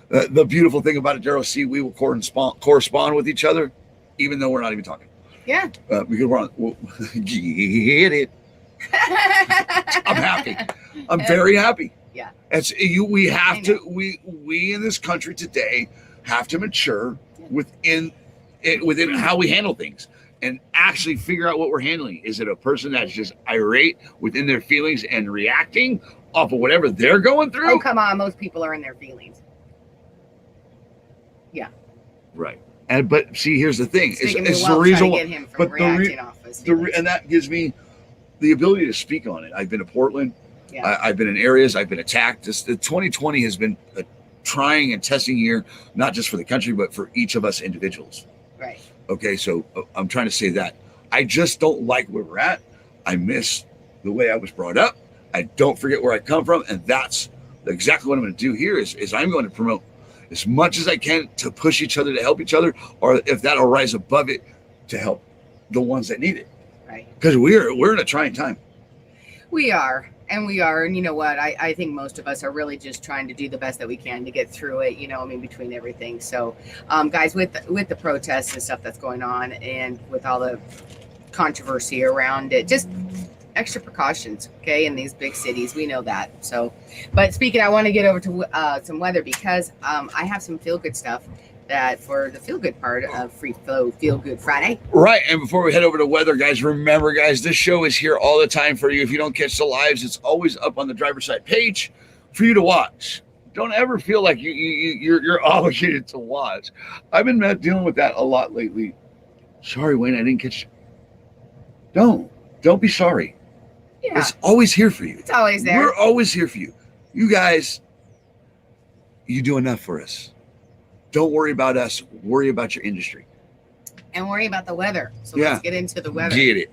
The beautiful thing about it, Daryl, see, we will correspond with each other, even though we're not even talking. Yeah. Because we're on. Get it. I'm happy. I'm very happy. Yeah. It's we have to. We in this country today have to mature within how we handle things. And actually figure out what we're handling. Is it a person that's just irate within their feelings and reacting off of whatever they're going through? Oh, come on. Most people are in their feelings. Yeah. Right. But see, here's the thing. It's the reason why. And that gives me the ability to speak on it. I've been to Portland. Yeah. I've been in areas. I've been attacked. The 2020 has been a trying and testing year, not just for the country, but for each of us individuals. Right. Okay, so I'm trying to say that I just don't like where we're at. I miss the way I was brought up. I don't forget where I come from, and that's exactly what I'm going to do here. Is I'm going to promote as much as I can to push each other, to help each other, or if that'll rise above it, to help the ones that need it. Right. Because we're in a trying time. We are. And you know what? I think most of us are really just trying to do the best that we can to get through it, between everything. So, guys, with the protests and stuff that's going on and with all the controversy around it, just extra precautions, okay, in these big cities. We know that. So, but speaking, I want to get over to some weather because I have some feel-good stuff that for the feel-good part of Free Flow Feel-Good Friday. Right, and before we head over to weather, guys, remember, guys, this show is here all the time for you. If you don't catch the lives, it's always up on the driver's side page for you to watch. Don't ever feel like you're obligated to watch. I've been dealing with that a lot lately. Sorry, Wayne, I didn't catch you. Don't be sorry. Yeah. It's always here for you. It's always there. We're always here for you. You guys, you do enough for us. Don't worry about us. Worry about your industry. And worry about the weather. So let's get into the weather. Get it.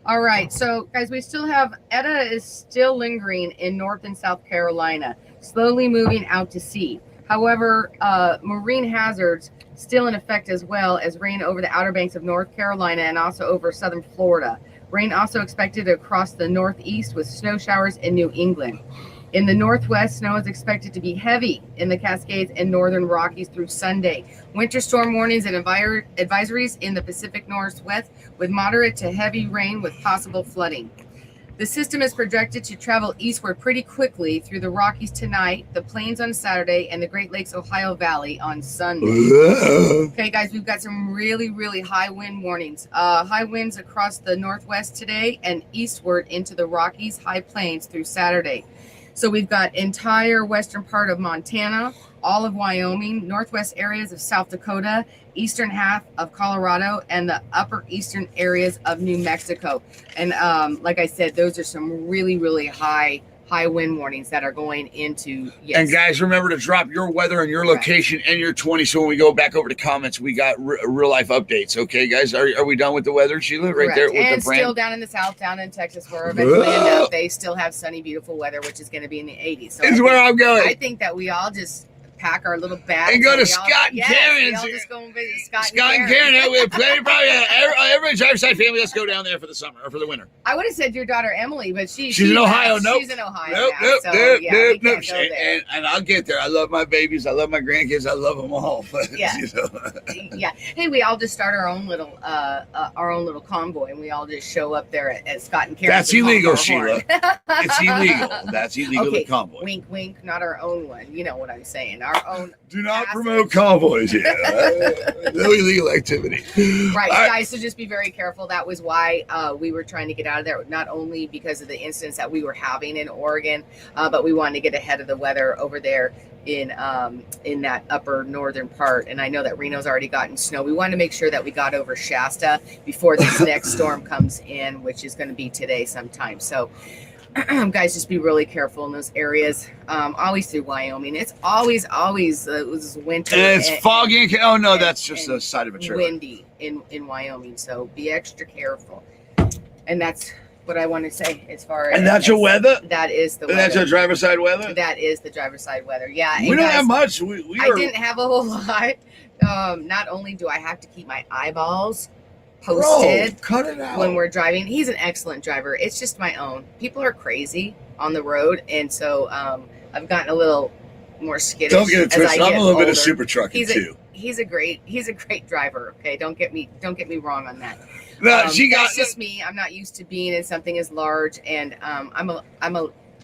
All right. So, guys, we still have Eta is still lingering in North and South Carolina, slowly moving out to sea. However, marine hazards still in effect as well as rain over the Outer Banks of North Carolina and also over southern Florida. Rain also expected across the Northeast with snow showers in New England. In the Northwest, snow is expected to be heavy in the Cascades and Northern Rockies through Sunday. Winter storm warnings and advisories in the Pacific Northwest with moderate to heavy rain with possible flooding. The system is projected to travel eastward pretty quickly through the Rockies tonight, the Plains on Saturday, and the Great Lakes Ohio Valley on Sunday. Okay, guys, we've got some really, really high wind warnings. High winds across the Northwest today and eastward into the Rockies, High Plains through Saturday. So we've got entire western part of Montana, all of Wyoming, northwest areas of South Dakota, eastern half of Colorado, and the upper eastern areas of New Mexico. And like I said, those are some really, really high wind warnings that are going into. Yes. And guys, remember to drop your weather and your location and your 20. So when we go back over to comments, we got real life updates. Okay, guys, are we done with the weather, Sheila? Right there with and the brand. Still down in the south, down in Texas, where we're eventually end up, they still have sunny, beautiful weather, which is going to be in the 80s. So this is where I'm going. I think that we all just pack our little bags and go to Scott and Karen's. We all just go and visit Scott and Karen. We have plenty, probably every driver's side family. Let's go down there for the summer or for the winter. I would have said your daughter Emily, but she's in Ohio. Nope. She's in Ohio. Nope. And I'll get there. I love my babies. I love my grandkids. I love them all. But, yeah. Yeah. Hey, we all just start our own little convoy, and we all just show up there at Scott and Karen's. That's illegal, Sheila. It's illegal. That's illegal. Okay. The convoy. Wink, wink. Not our own one. You know what I'm saying. Our own. Do not promote convoys here. No illegal activity. Right, guys, so just be very careful. That was why we were trying to get out of there, not only because of the incidents that we were having in Oregon, but we wanted to get ahead of the weather over there in that upper northern part. And I know that Reno's already gotten snow. We wanted to make sure that we got over Shasta before this next storm comes in, which is going to be today sometime. So guys, just be really careful in those areas. Always through Wyoming. It's always it was winter. And it's foggy. Oh no, that's just the side of a trailer. Windy in Wyoming. So be extra careful. And that's what I want to say as far as. And that's your weather? That is the And weather. that's your driver's side weather? That is the driver's side weather. Yeah. We don't have much. I didn't have a whole lot. Not only do I have to keep my eyeballs posted, Bro, cut it out. when we're driving. He's an excellent driver. It's just my own. People are crazy on the road, and so I've gotten a little more skittish. Don't get it twisted. I'm a little bit of super trucking too. He's a great driver. Okay, don't get me wrong on that. No, That's just me. I'm not used to being in something as large, and I'm a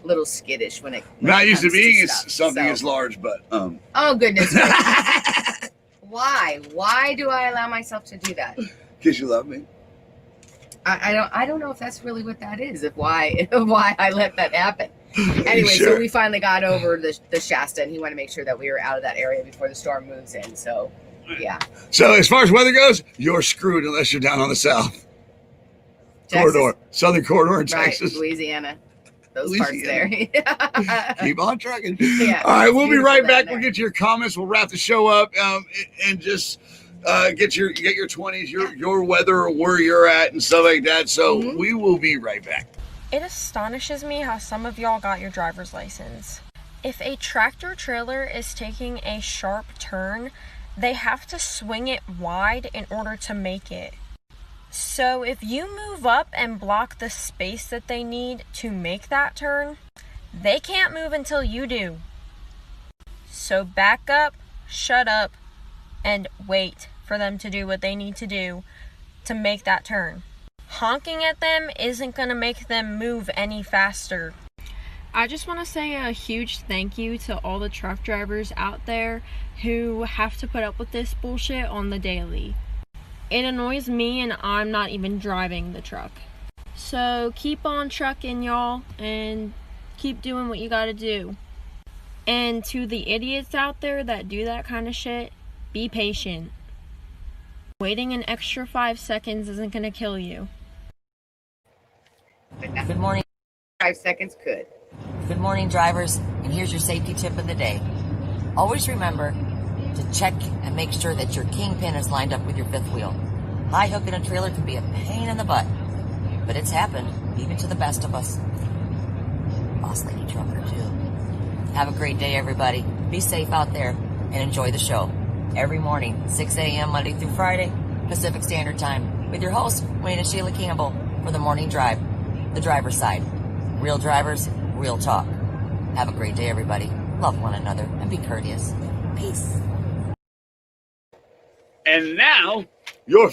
little skittish when it. Not used to being something so. as large, but Oh goodness! Why? Why do I allow myself to do that? Because you love me. I don't know if that's really what that is. If why I let that happen. Anyway, Sure. so we finally got over the Shasta, and he wanted to make sure that we were out of that area before the storm moves in. So, yeah. So as far as weather goes, you're screwed unless you're down on the south corridor, southern corridor in Texas. Right, Louisiana. Those parts there. Keep on trucking. Yeah, all right, we'll be right back. there. We'll get to your comments. We'll wrap the show up and just get your 20s, your weather, where you're at, and stuff like that. So we will be right back. It astonishes me how some of y'all got your driver's license. If a tractor trailer is taking a sharp turn, they have to swing it wide in order to make it. So if you move up and block the space that they need to make that turn, they can't move until you do. So back up, shut up, and wait for them to do what they need to do to make that turn. Honking at them isn't going to make them move any faster. I just want to say a huge thank you to all the truck drivers out there who have to put up with this bullshit on the daily. It annoys me, and I'm not even driving the truck. So keep on trucking, y'all, and keep doing what you gotta do. And to the idiots out there that do that kind of shit, be patient. Waiting an extra 5 seconds isn't gonna kill you. Good morning. 5 seconds could. Good morning, drivers, and here's your safety tip of the day. Always remember to check and make sure that your kingpin is lined up with your fifth wheel. High hooking a trailer can be a pain in the butt, but it's happened, even to the best of us. Boss lady trucker, too. Have a great day, everybody. Be safe out there and enjoy the show. Every morning, 6 a.m. Monday through Friday, Pacific Standard Time, with your host, Wayne and Sheila Campbell, for the morning drive, the driver's side. Real drivers, real talk. Have a great day, everybody. Love one another and be courteous. Peace. And now, your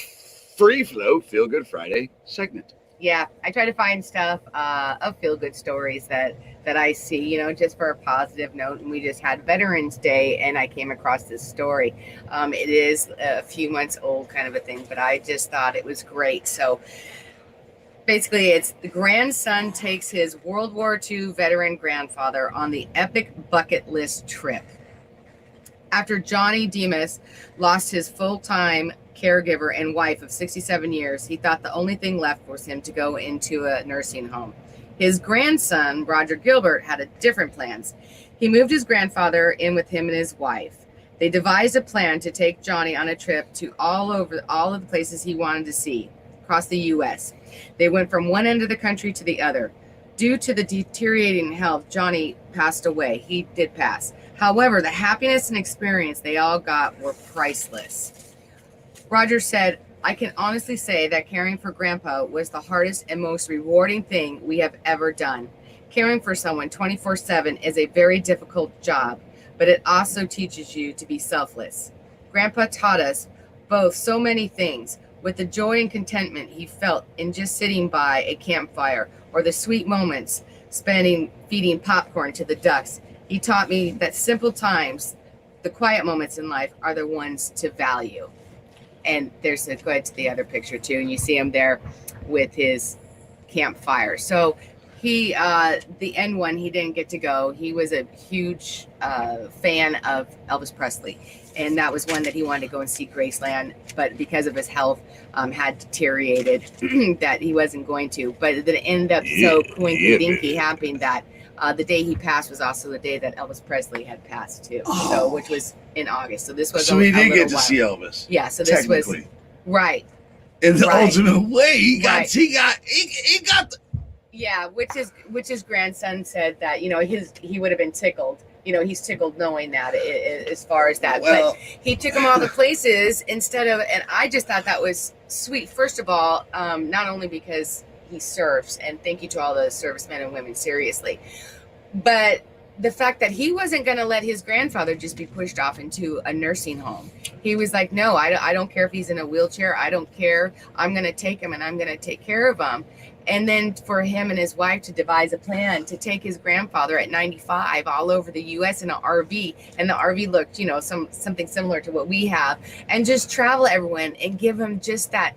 free flow Feel Good Friday segment. Yeah, I try to find stuff of feel-good stories that I see, just for a positive note. And we just had Veterans Day, and I came across this story. It is a few months old kind of a thing, but I just thought it was great. So basically, it's the grandson takes his World War II veteran grandfather on the epic bucket list trip. After Johnny Demas lost his full-time caregiver and wife of 67 years, he thought the only thing left was him to go into a nursing home. His grandson, Roger Gilbert, had different plans. He moved his grandfather in with him and his wife. They devised a plan to take Johnny on a trip to all of the places he wanted to see across the U.S. They went from one end of the country to the other. Due to the deteriorating health, Johnny passed away. He did pass. However, the happiness and experience they all got were priceless. Roger said, "I can honestly say that caring for Grandpa was the hardest and most rewarding thing we have ever done. Caring for someone 24/7 is a very difficult job, but it also teaches you to be selfless. Grandpa taught us both so many things, with the joy and contentment he felt in just sitting by a campfire, or the sweet moments spending feeding popcorn to the ducks. He taught me that simple times, the quiet moments in life, are the ones to value." And there's go ahead to the other picture too, and you see him there with his campfire. So he, the end one, he didn't get to go. He was a huge fan of Elvis Presley, and that was one that he wanted to go and see, Graceland, but because of his health, had deteriorated that he wasn't going to. But it ended up so coinky-dinky happening that the day he passed was also the day that Elvis Presley had passed too. So, which was in August. So this was so he did get to see Elvis. Yeah. So this was right in the right. ultimate way. He got Yeah, which his grandson said that, you know, he would have been tickled. You know, he's tickled knowing that as far as that. Well, but he took him all the places instead of, and I just thought that was sweet. First of all, not only because he serves, and thank you to all the servicemen and women, seriously, but the fact that he wasn't going to let his grandfather just be pushed off into a nursing home. He was like, no, I don't care if he's in a wheelchair. I don't care. I'm going to take him and I'm going to take care of him. And then for him and his wife to devise a plan to take his grandfather at 95 all over the U.S. in an RV. And the RV looked, you know, something similar to what we have. And just travel everyone and give him just that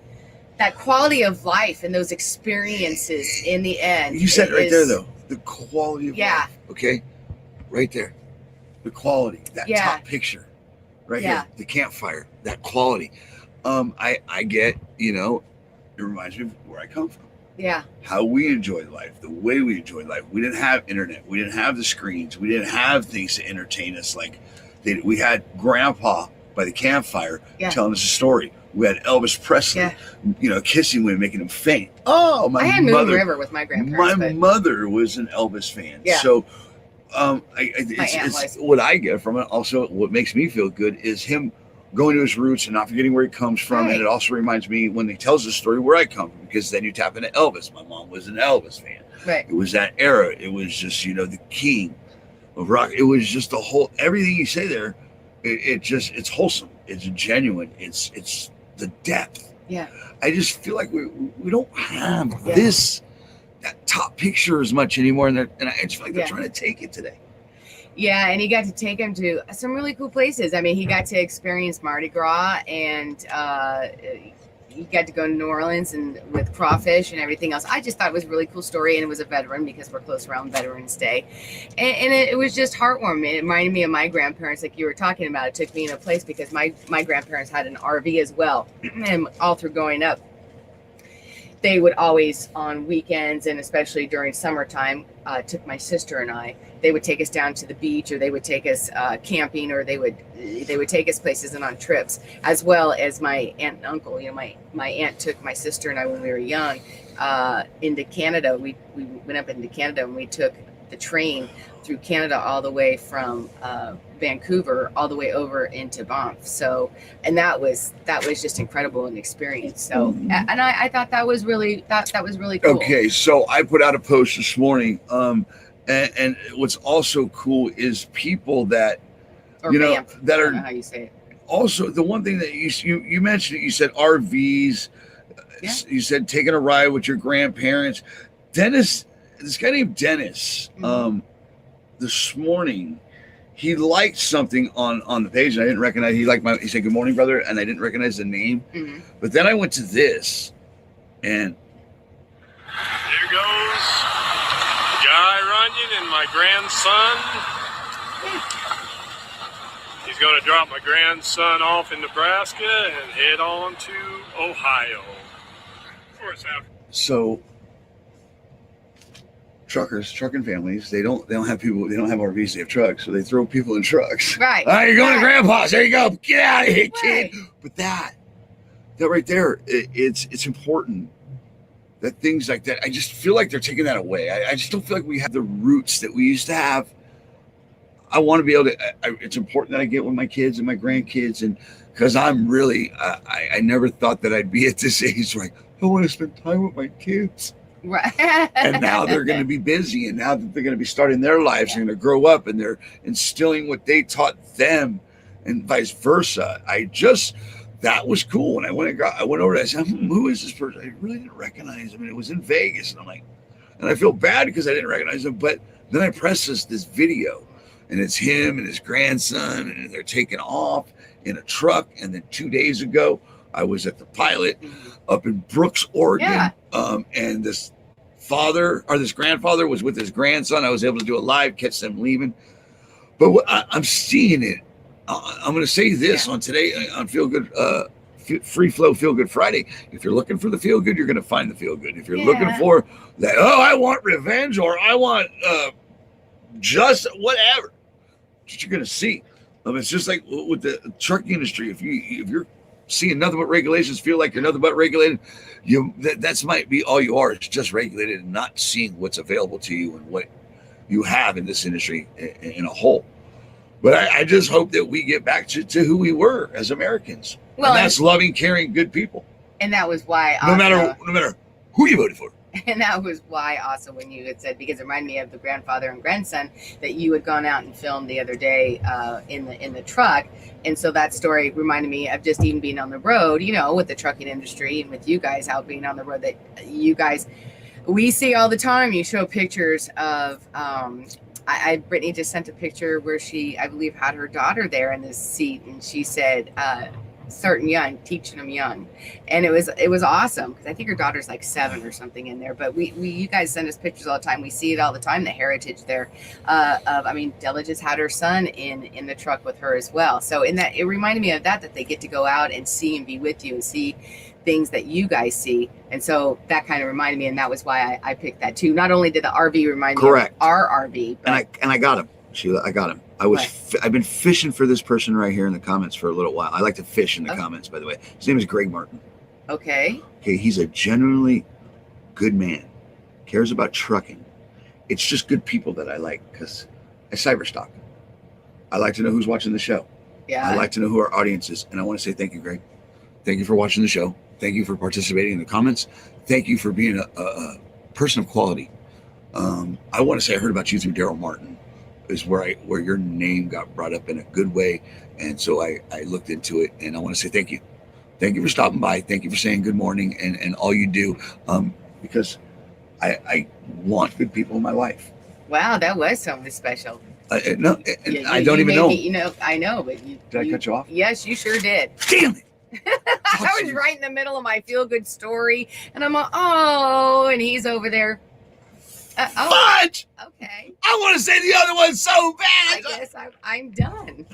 quality of life and those experiences in the end. You said right there, though, the quality of life. Okay? Right there. The quality. That top picture. Right here. The campfire. That quality. I get, you know, it reminds me of where I come from. Yeah. How we enjoy life, the way we enjoy life. We didn't have internet. We didn't have the screens. We didn't have things to entertain us. Like we had Grandpa by the campfire telling us a story. We had Elvis Presley, you know, kissing women, making them faint. Oh, I had Moon River with my grandparents. My mother was an Elvis fan. Yeah. So it's what I get from it. Also, what makes me feel good is him going to his roots and not forgetting where he comes from. Right. And it also reminds me when he tells the story where I come from, because then you tap into Elvis. My mom was an Elvis fan. Right. It was that era. It was just, you know, the king of rock. It was just the whole, everything you say there, it's wholesome. It's genuine. It's the depth. Yeah. I just feel like we don't have that top picture as much anymore. And I just feel like they're trying to take it today. Yeah, and he got to take him to some really cool places. I mean, he got to experience Mardi Gras, and he got to go to New Orleans and with crawfish and everything else. I just thought it was a really cool story, and it was a veteran because we're close around Veterans Day. And it was just heartwarming. It reminded me of my grandparents, like you were talking about. It took me in a place because my grandparents had an RV as well, and all through growing up, they would always, on weekends and especially during summertime, took my sister and I. They would take us down to the beach, or they would take us camping, or they would take us places and on trips, as well as my aunt and uncle. You know, my aunt took my sister and I when we were young into Canada. We went up into Canada and we took the train through Canada all the way from Vancouver all the way over into Banff. So, and that was just incredible an experience. So, and I thought that was really cool. Okay, so I put out a post this morning. And what's also cool is people that, or you know, Banff, that I are don't know how you say it. Also, the one thing that you mentioned, you said RVs, you said taking a ride with your grandparents. Dennis, this guy named Dennis, this morning, he liked something on the page, and I didn't recognize. He said, "Good morning, brother," and I didn't recognize the name. But then I went to this, and there goes Guy Runyon and my grandson. He's going to drop my grandson off in Nebraska and head on to Ohio. Of course, so trucking families, they don't have people, they don't have RVs, they have trucks, so they throw people in trucks. Right. All right, you're going to Grandpa's. There you go. Get out of here, kid. But that right there, it's important. That things like that, I just feel like they're taking that away. I just don't feel like we have the roots that we used to have. I want to be able to, it's important that I get with my kids and my grandkids, and because I'm really, I never thought that I'd be at this age where I want to spend time with my kids. Right. And now they're going to be busy, and now that they're going to be starting their lives, they're going to grow up, and they're instilling what they taught them, and vice versa. That was cool. And I went over to, I said, who is this person? I really didn't recognize him. And it was in Vegas. And I'm like, and I feel bad because I didn't recognize him. But then I pressed this video, and it's him and his grandson, and they're taking off in a truck. And then 2 days ago, I was at the Pilot up in Brooks, Oregon. And this grandfather was with his grandson. I was able to do a live, catch them leaving. But I'm seeing it. I'm going to say this on today on Feel Good, Free Flow Feel Good Friday. If you're looking for the feel good, you're going to find the feel good. If you're looking for that, I want revenge, or I want just whatever, what you're going to see. It's just like with the trucking industry. If you're seeing nothing but regulations, feel like you're nothing but regulated, that's might be all you are. It's just regulated and not seeing what's available to you and what you have in this industry in a whole. But I just hope that we get back to who we were as Americans. Well, and that's loving, caring, good people. And that was why no matter who you voted for. And that was why also when you had said, because it reminded me of the grandfather and grandson that you had gone out and filmed the other day in the truck. And so that story reminded me of just even being on the road, you know, with the trucking industry and with you guys out being on the road, that you guys, we see all the time. You show pictures of, Brittany just sent a picture where she, I believe, had her daughter there in this seat. And she said, starting young, teaching them young, and it was awesome because I think her daughter's like 7 or something in there. But you guys send us pictures all the time. We see it all the time. The heritage there. Della just had her son in the truck with her as well. So in that, it reminded me of that they get to go out and see and be with you and see things that you guys see. And so that kind of reminded me, and that was why I picked that too. Not only did the RV remind me of our RV, but and I got him, Sheila. I got him. I've been fishing for this person right here in the comments for a little while. I like to fish in the comments, by the way. His name is Greg Martin. Okay, he's a genuinely good man. Cares about trucking. It's just good people that I like because I cyberstalk. I like to know who's watching the show. Yeah. I like to know who our audience is. And I want to say thank you, Greg. Thank you for watching the show. Thank you for participating in the comments. Thank you for being a person of quality. I want to say I heard about you through Daryl Martin. Is where your name got brought up in a good way, and so I looked into it, and I want to say thank you for stopping by, thank you for saying good morning and all you do, because I want good people in my life. Wow, that was something special. I don't even know. I know, but did I cut you off? Yes, you sure did. Damn it! I was right in the middle of my feel good story, and I'm like, oh, and he's over there. Fudge! Okay. I want to say the other one so bad. I guess I'm done.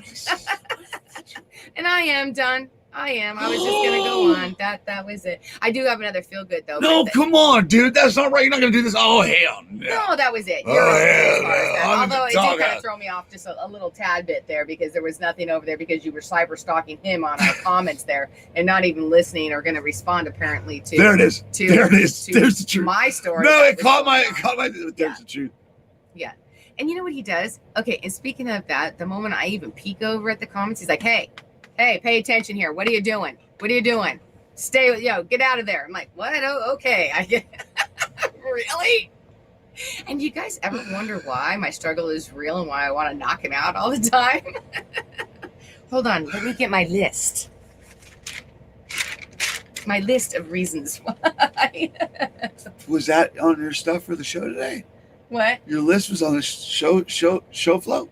And I am done. I am. I was just going to go on. That was it. I do have another feel good, though. No, come on, dude. That's not right. You're not going to do this. Oh, hell no. No, that was it. Although it did kind of throw me off just a little tad bit there because there was nothing over there because you were cyber stalking him on our comments there and not even listening or going to respond apparently to. There it is. There it is. There's the truth. My story. No, it caught my. There's the truth. Yeah. And you know what he does? Okay. And speaking of that, the moment I even peek over at the comments, he's like, hey, pay attention here. What are you doing? What are you doing? Stay, get out of there. I'm like, what? Oh, okay. I get really? And you guys ever wonder why my struggle is real and why I want to knock him out all the time? Hold on. Let me get my list. My list of reasons why. Was that on your stuff for the show today? What? Your list was on the show flow?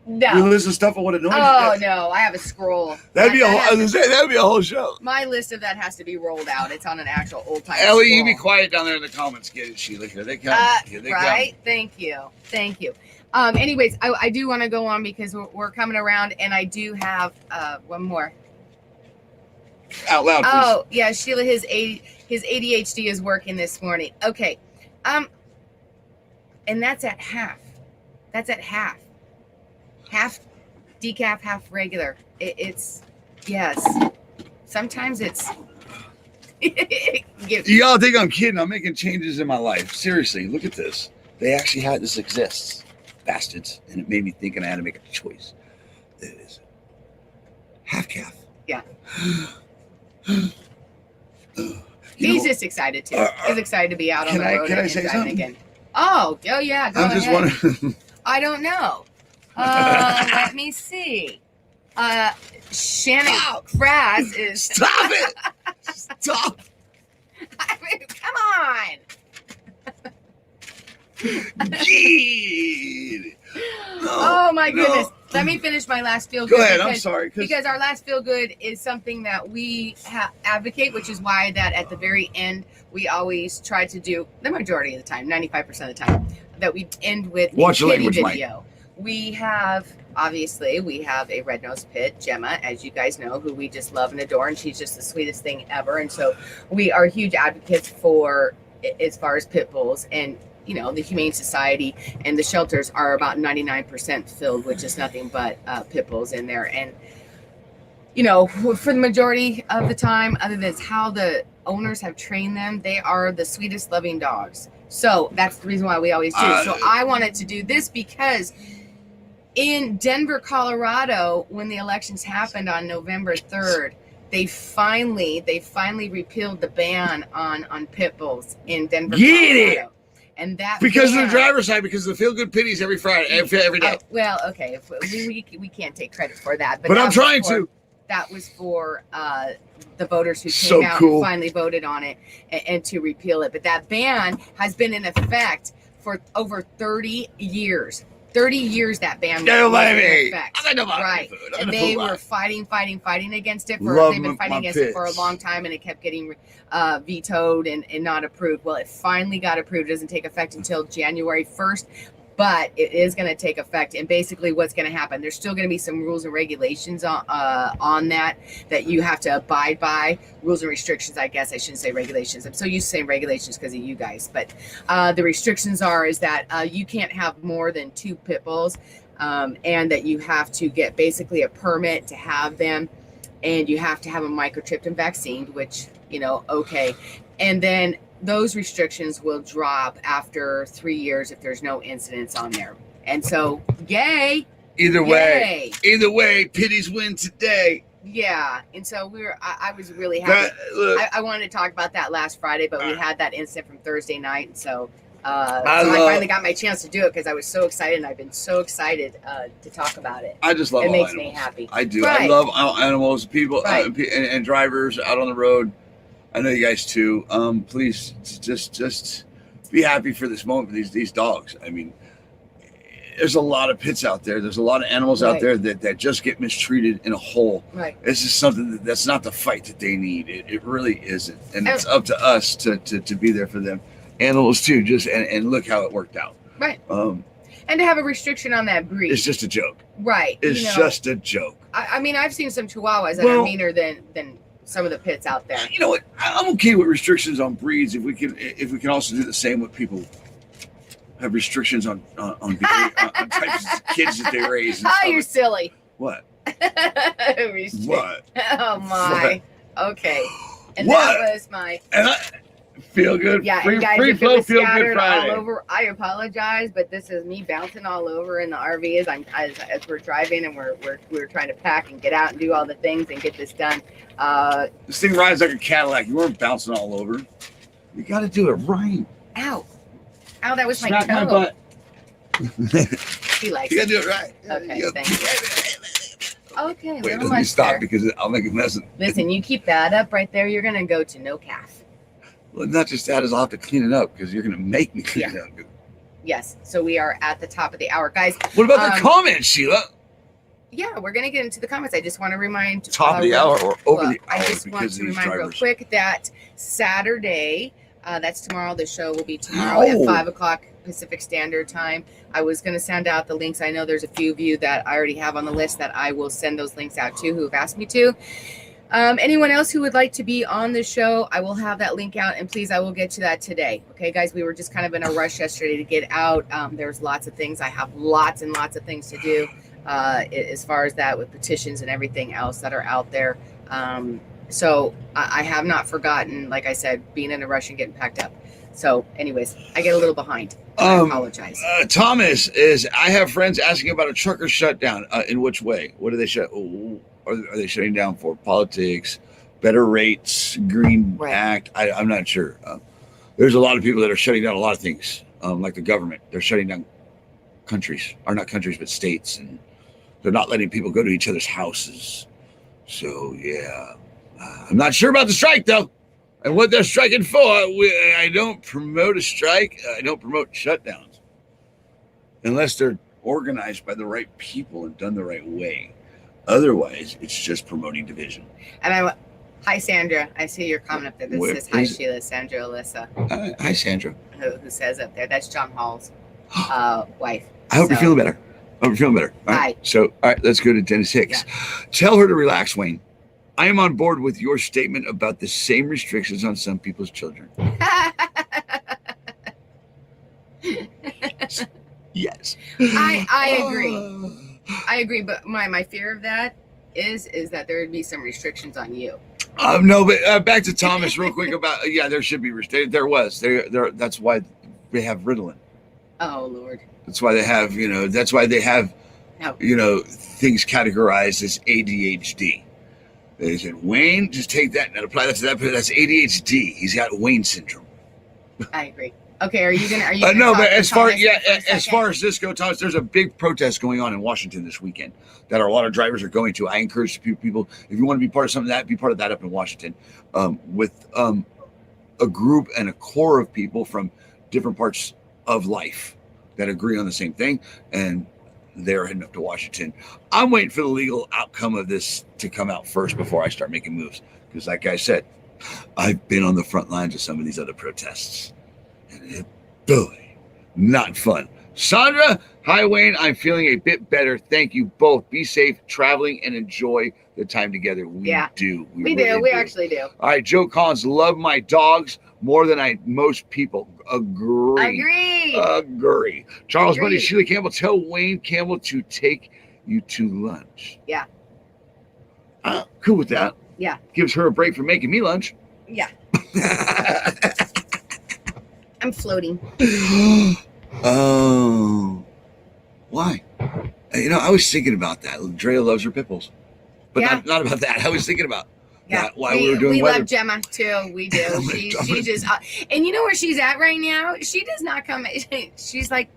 No. Your list of stuff I want to know. Oh no, I have a scroll. That'd be a whole show. My list of that has to be rolled out. It's on an actual old time. Ellie, you be quiet down there in the comments. Get it, Sheila. Here they come. Right? Come. Thank you. Anyways, I do want to go on because we're coming around, and I do have one more. Out loud, please. Oh yeah, Sheila, his ADHD is working this morning. Okay, and that's at half. Half decaf, half regular. It's yes. Sometimes it's. Y'all think I'm kidding? I'm making changes in my life. Seriously, look at this. They actually had this exists, bastards, and it made me think, and I had to make a choice. There it is. Half calf. Yeah. He's just excited too. He's excited to be out on the road and driving again. Oh yeah. Go ahead. Wondering. I don't know. Let me see. Shannon Kras is. Stop it! Stop! I mean, come on. Oh my goodness. Let me finish my last feel good. Go ahead. I'm sorry. Because our last feel good is something that we advocate, which is why that at the very end we always try to do the majority of the time, 95% of the time, that we end with a kitty video. We have a red-nosed pit, Gemma, as you guys know, who we just love and adore, and she's just the sweetest thing ever. And so we are huge advocates for as far as pit bulls, and the Humane Society and the shelters are about 99% filled with just nothing but pit bulls in there. And you know, for the majority of the time, other than how the owners have trained them, they are the sweetest loving dogs. So that's the reason why we always do. So I wanted to do this because in Denver, Colorado, when the elections happened on November 3rd, they finally repealed the ban on pit bulls in Denver, Colorado. And that because of the driver's side, because of the feel good pitties every Friday, every day. Well, okay, if we can't take credit for that, but I'm trying to. That was for the voters who came out and finally voted on it and to repeal it. But that ban has been in effect for over 30 years. 30 years that ban was in effect. Right. And they were fighting against it. They've been fighting against it for a long time, and it kept getting vetoed and not approved. Well, it finally got approved. It doesn't take effect until January 1st. But it is going to take effect, and basically what's going to happen, there's still going to be some rules and regulations on that you have to abide by. Rules and restrictions, I guess I shouldn't say regulations. I'm so used to saying regulations because of you guys. But the restrictions is that you can't have more than 2 pit bulls, and that you have to get basically a permit to have them, and you have to have them microchipped and vaccinated, which, okay. And then those restrictions will drop after 3 years if there's no incidents on there. And so, yay! Either way, pitties win today. Yeah, and so I was really happy. I wanted to talk about that last Friday, but we had that incident from Thursday night, and so I finally got my chance to do it because I was so excited, and I've been so excited to talk about it. I just love it. Makes animals. Me happy. I do. Right. I love animals, people, and drivers out on the road. I know you guys too. Please just be happy for this moment for these dogs. I mean, there's a lot of pits out there. There's a lot of animals out there that just get mistreated in a hole. Right. This is something that's not the fight that they need. It really isn't. And it's up to us to be there for them. Animals too. And look how it worked out. Right. And to have a restriction on that breed. It's just a joke. Right. It's just a joke. I mean, I've seen some Chihuahuas that are meaner than some of the pits out there. You know what? I'm okay with restrictions on breeds if we can also do the same with people. Have restrictions on types of kids that they raise. Oh, you're silly. What? What? Oh my. What? Okay. And what? That was my. And I feel good. Yeah, free, and guys, free if flow, it was feel scattered good Friday. all over, I apologize, but this is me bouncing all over in the RV as we're driving, and we're trying to pack and get out and do all the things and get this done. This thing rides like a Cadillac. You weren't bouncing all over. You got to do it right. Ow, that was Smack my toe. My butt. He likes it. You got to it. do it right. Okay, thank you. Okay, wait, let me stop because I'll make a mess of it. Listen, you keep that up right there, you're gonna go to no calf. Well, not just that, is I'll have to clean it up because you're gonna make me clean it up. Yes, so we are at the top of the hour, guys. What about the comments, Sheila? Yeah, we're gonna get into the comments. I just want to remind top of the hour or over the hour. I just want to remind real quick that Saturday, that's tomorrow. The show will be tomorrow at 5 o'clock Pacific Standard Time. I was going to send out the links. I know there's a few of you that I already have on the list that I will send those links out to who have asked me to. Anyone else who would like to be on the show, I will have that link out, and please, I will get to that today. Okay, guys, we were just kind of in a rush yesterday to get out. There's lots of things. I have lots and lots of things to do as far as that with petitions and everything else that are out there. So I have not forgotten, like I said, being in a rush and getting packed up. So anyways, I get a little behind. I apologize. Thomas I have friends asking about a trucker shutdown. In which way? What do they shut? Are they shutting down for? Politics, better rates, Green Act? I'm not sure. There's a lot of people that are shutting down a lot of things, like the government. They're shutting down countries, or not countries, but states, and they're not letting people go to each other's houses. So yeah, I'm not sure about the strike though. And what they're striking for, I don't promote a strike. I don't promote shutdowns unless they're organized by the right people and done the right way. Otherwise, it's just promoting division. And hi, Sandra. I see your comment up there. This says, hi, Sheila, Sandra, Alyssa. Hi, Sandra. Who says up there? That's John Hall's wife. I hope you're feeling better. I hope you're feeling better. All right. So, all right, let's go to Dennis Hicks. Yeah. Tell her to relax, Wayne. I am on board with your statement about the same restrictions on some people's children. Yes. I agree. I agree, but my fear of that is that there would be some restrictions on you. No, but back to Thomas real quick about there should be there was there that's why they have Ritalin. Oh Lord. That's why they have that's why they have things categorized as ADHD. They said, Wayne, just take that and apply that to that. That's ADHD. He's got Wayne syndrome. I agree. Okay, are you gonna no, but as far as this goes, Thomas, there's a big protest going on in Washington this weekend that a lot of drivers are going to. I encourage people, if you want to be part of something that, be part of that up in Washington, with a group and a core of people from different parts of life that agree on the same thing, and they're heading up to Washington. I'm waiting for the legal outcome of this to come out first before I start making moves, because like I said, I've been on the front lines of some of these other protests. And boy, not fun. Sandra, hi Wayne. I'm feeling a bit better. Thank you both. Be safe traveling and enjoy the time together. We do. We do. We actually do. All right, Joe Collins, love my dogs more than most people. Agree. Charles Buddy, Sheila Campbell, tell Wayne Campbell to take you to lunch. Yeah. Cool with that. Yeah. Gives her a break from making me lunch. Yeah. I'm floating. Oh, why? I was thinking about that. Drea loves her pipples, but not about that. I was thinking about why we were doing. We weather. love Gemma too. We do. She just, and you know where she's at right now. She does not come. She's like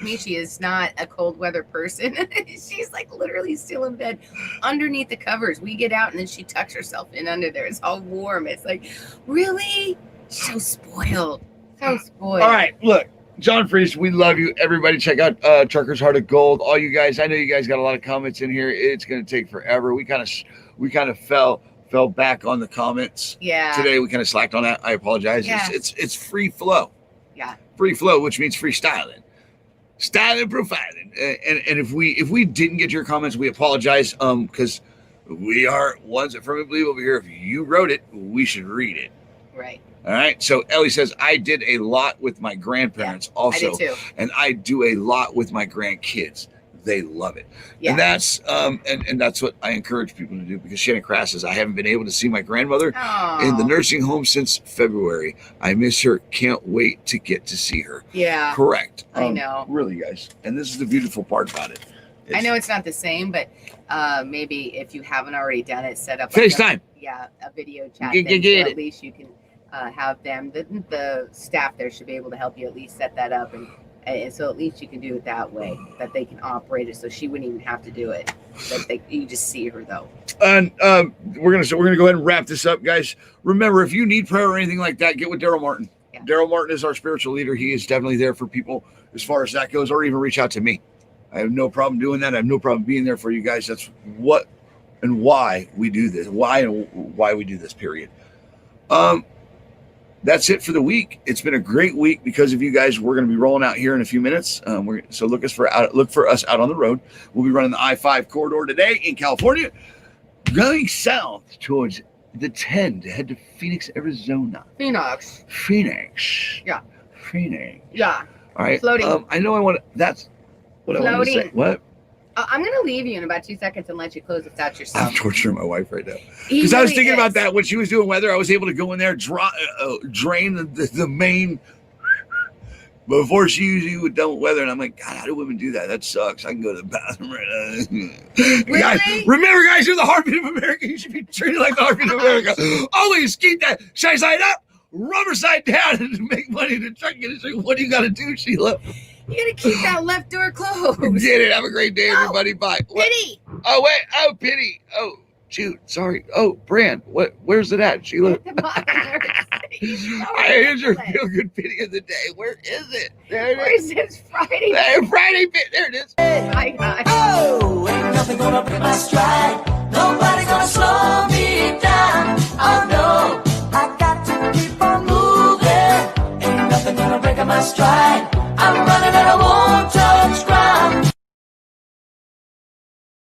me. She is not a cold weather person. She's like literally still in bed underneath the covers. We get out and then she tucks herself in under there. It's all warm. It's like, really? So spoiled. So spoiled. All right, look, John Freeze, we love you. Everybody check out Trucker's Heart of Gold. All you guys, I know you guys got a lot of comments in here. It's going to take forever. We kind of fell back on the comments. Yeah. Today we kind of slacked on that. I apologize. Yeah. It's free flow. Yeah. Free flow, which means freestyling. Styling, profiling. And if we didn't get your comments, we apologize. Because we are ones that firmly believe over here, if you wrote it, we should read it. Right. All right. So Ellie says, I did a lot with my grandparents also. I did too. And I do a lot with my grandkids. They love it. Yeah. And that's and that's what I encourage people to do, because Shannon Crass says, I haven't been able to see my grandmother in the nursing home since February. I miss her. Can't wait to get to see her. Yeah. Correct. I know. Really, guys. And this is the beautiful part about it. I know it's not the same, but maybe if you haven't already done it, set up FaceTime. A video chat. Get thing, so it. at least you can have them. The staff there should be able to help you at least set that up, and so at least you can do it that way, that they can operate it, so she wouldn't even have to do it. You just see her though. And we're gonna go ahead and wrap this up, guys. Remember, if you need prayer or anything like that, get with Daryl Martin. Yeah. Daryl Martin is our spiritual leader. He is definitely there for people as far as that goes, or even reach out to me. I have no problem doing that. I have no problem being there for you guys. That's what and why we do this. Why we do this, period. That's it for the week. It's been a great week because of you guys. We're going to be rolling out here in a few minutes. So look for us out on the road. We'll be running the I-5 corridor today in California, going south towards the 10 to head to Phoenix, Arizona. Phoenix. Yeah. Phoenix. Yeah. All right. Floating. I know I want to. That's what I want to say. What? I'm going to leave you in about 2 seconds and let you close this out yourself. I'm torturing my wife right now. Because I was thinking about that when she was doing weather. I was able to go in there, drain the main before she usually would done with weather. And I'm like, God, how do women do that? That sucks. I can go to the bathroom right now. Really? Guys, remember, guys, you're the heartbeat of America. You should be treated like the heartbeat of America. Always keep that side up, rubber side down, and make money in the truck. What do you got to do, Sheila? You gotta keep that left door closed. Get it. Have a great day, everybody. Bye. Pity. Oh, wait. Oh, pity. Oh, shoot. Sorry. Oh, Brand. Where's it at, Sheila? Here's your feel good pity of the day. Where is it? There it is. Where's this Friday? Friday bit. There it is. My God. Oh, ain't nothing gonna break my stride. Nobody gonna slow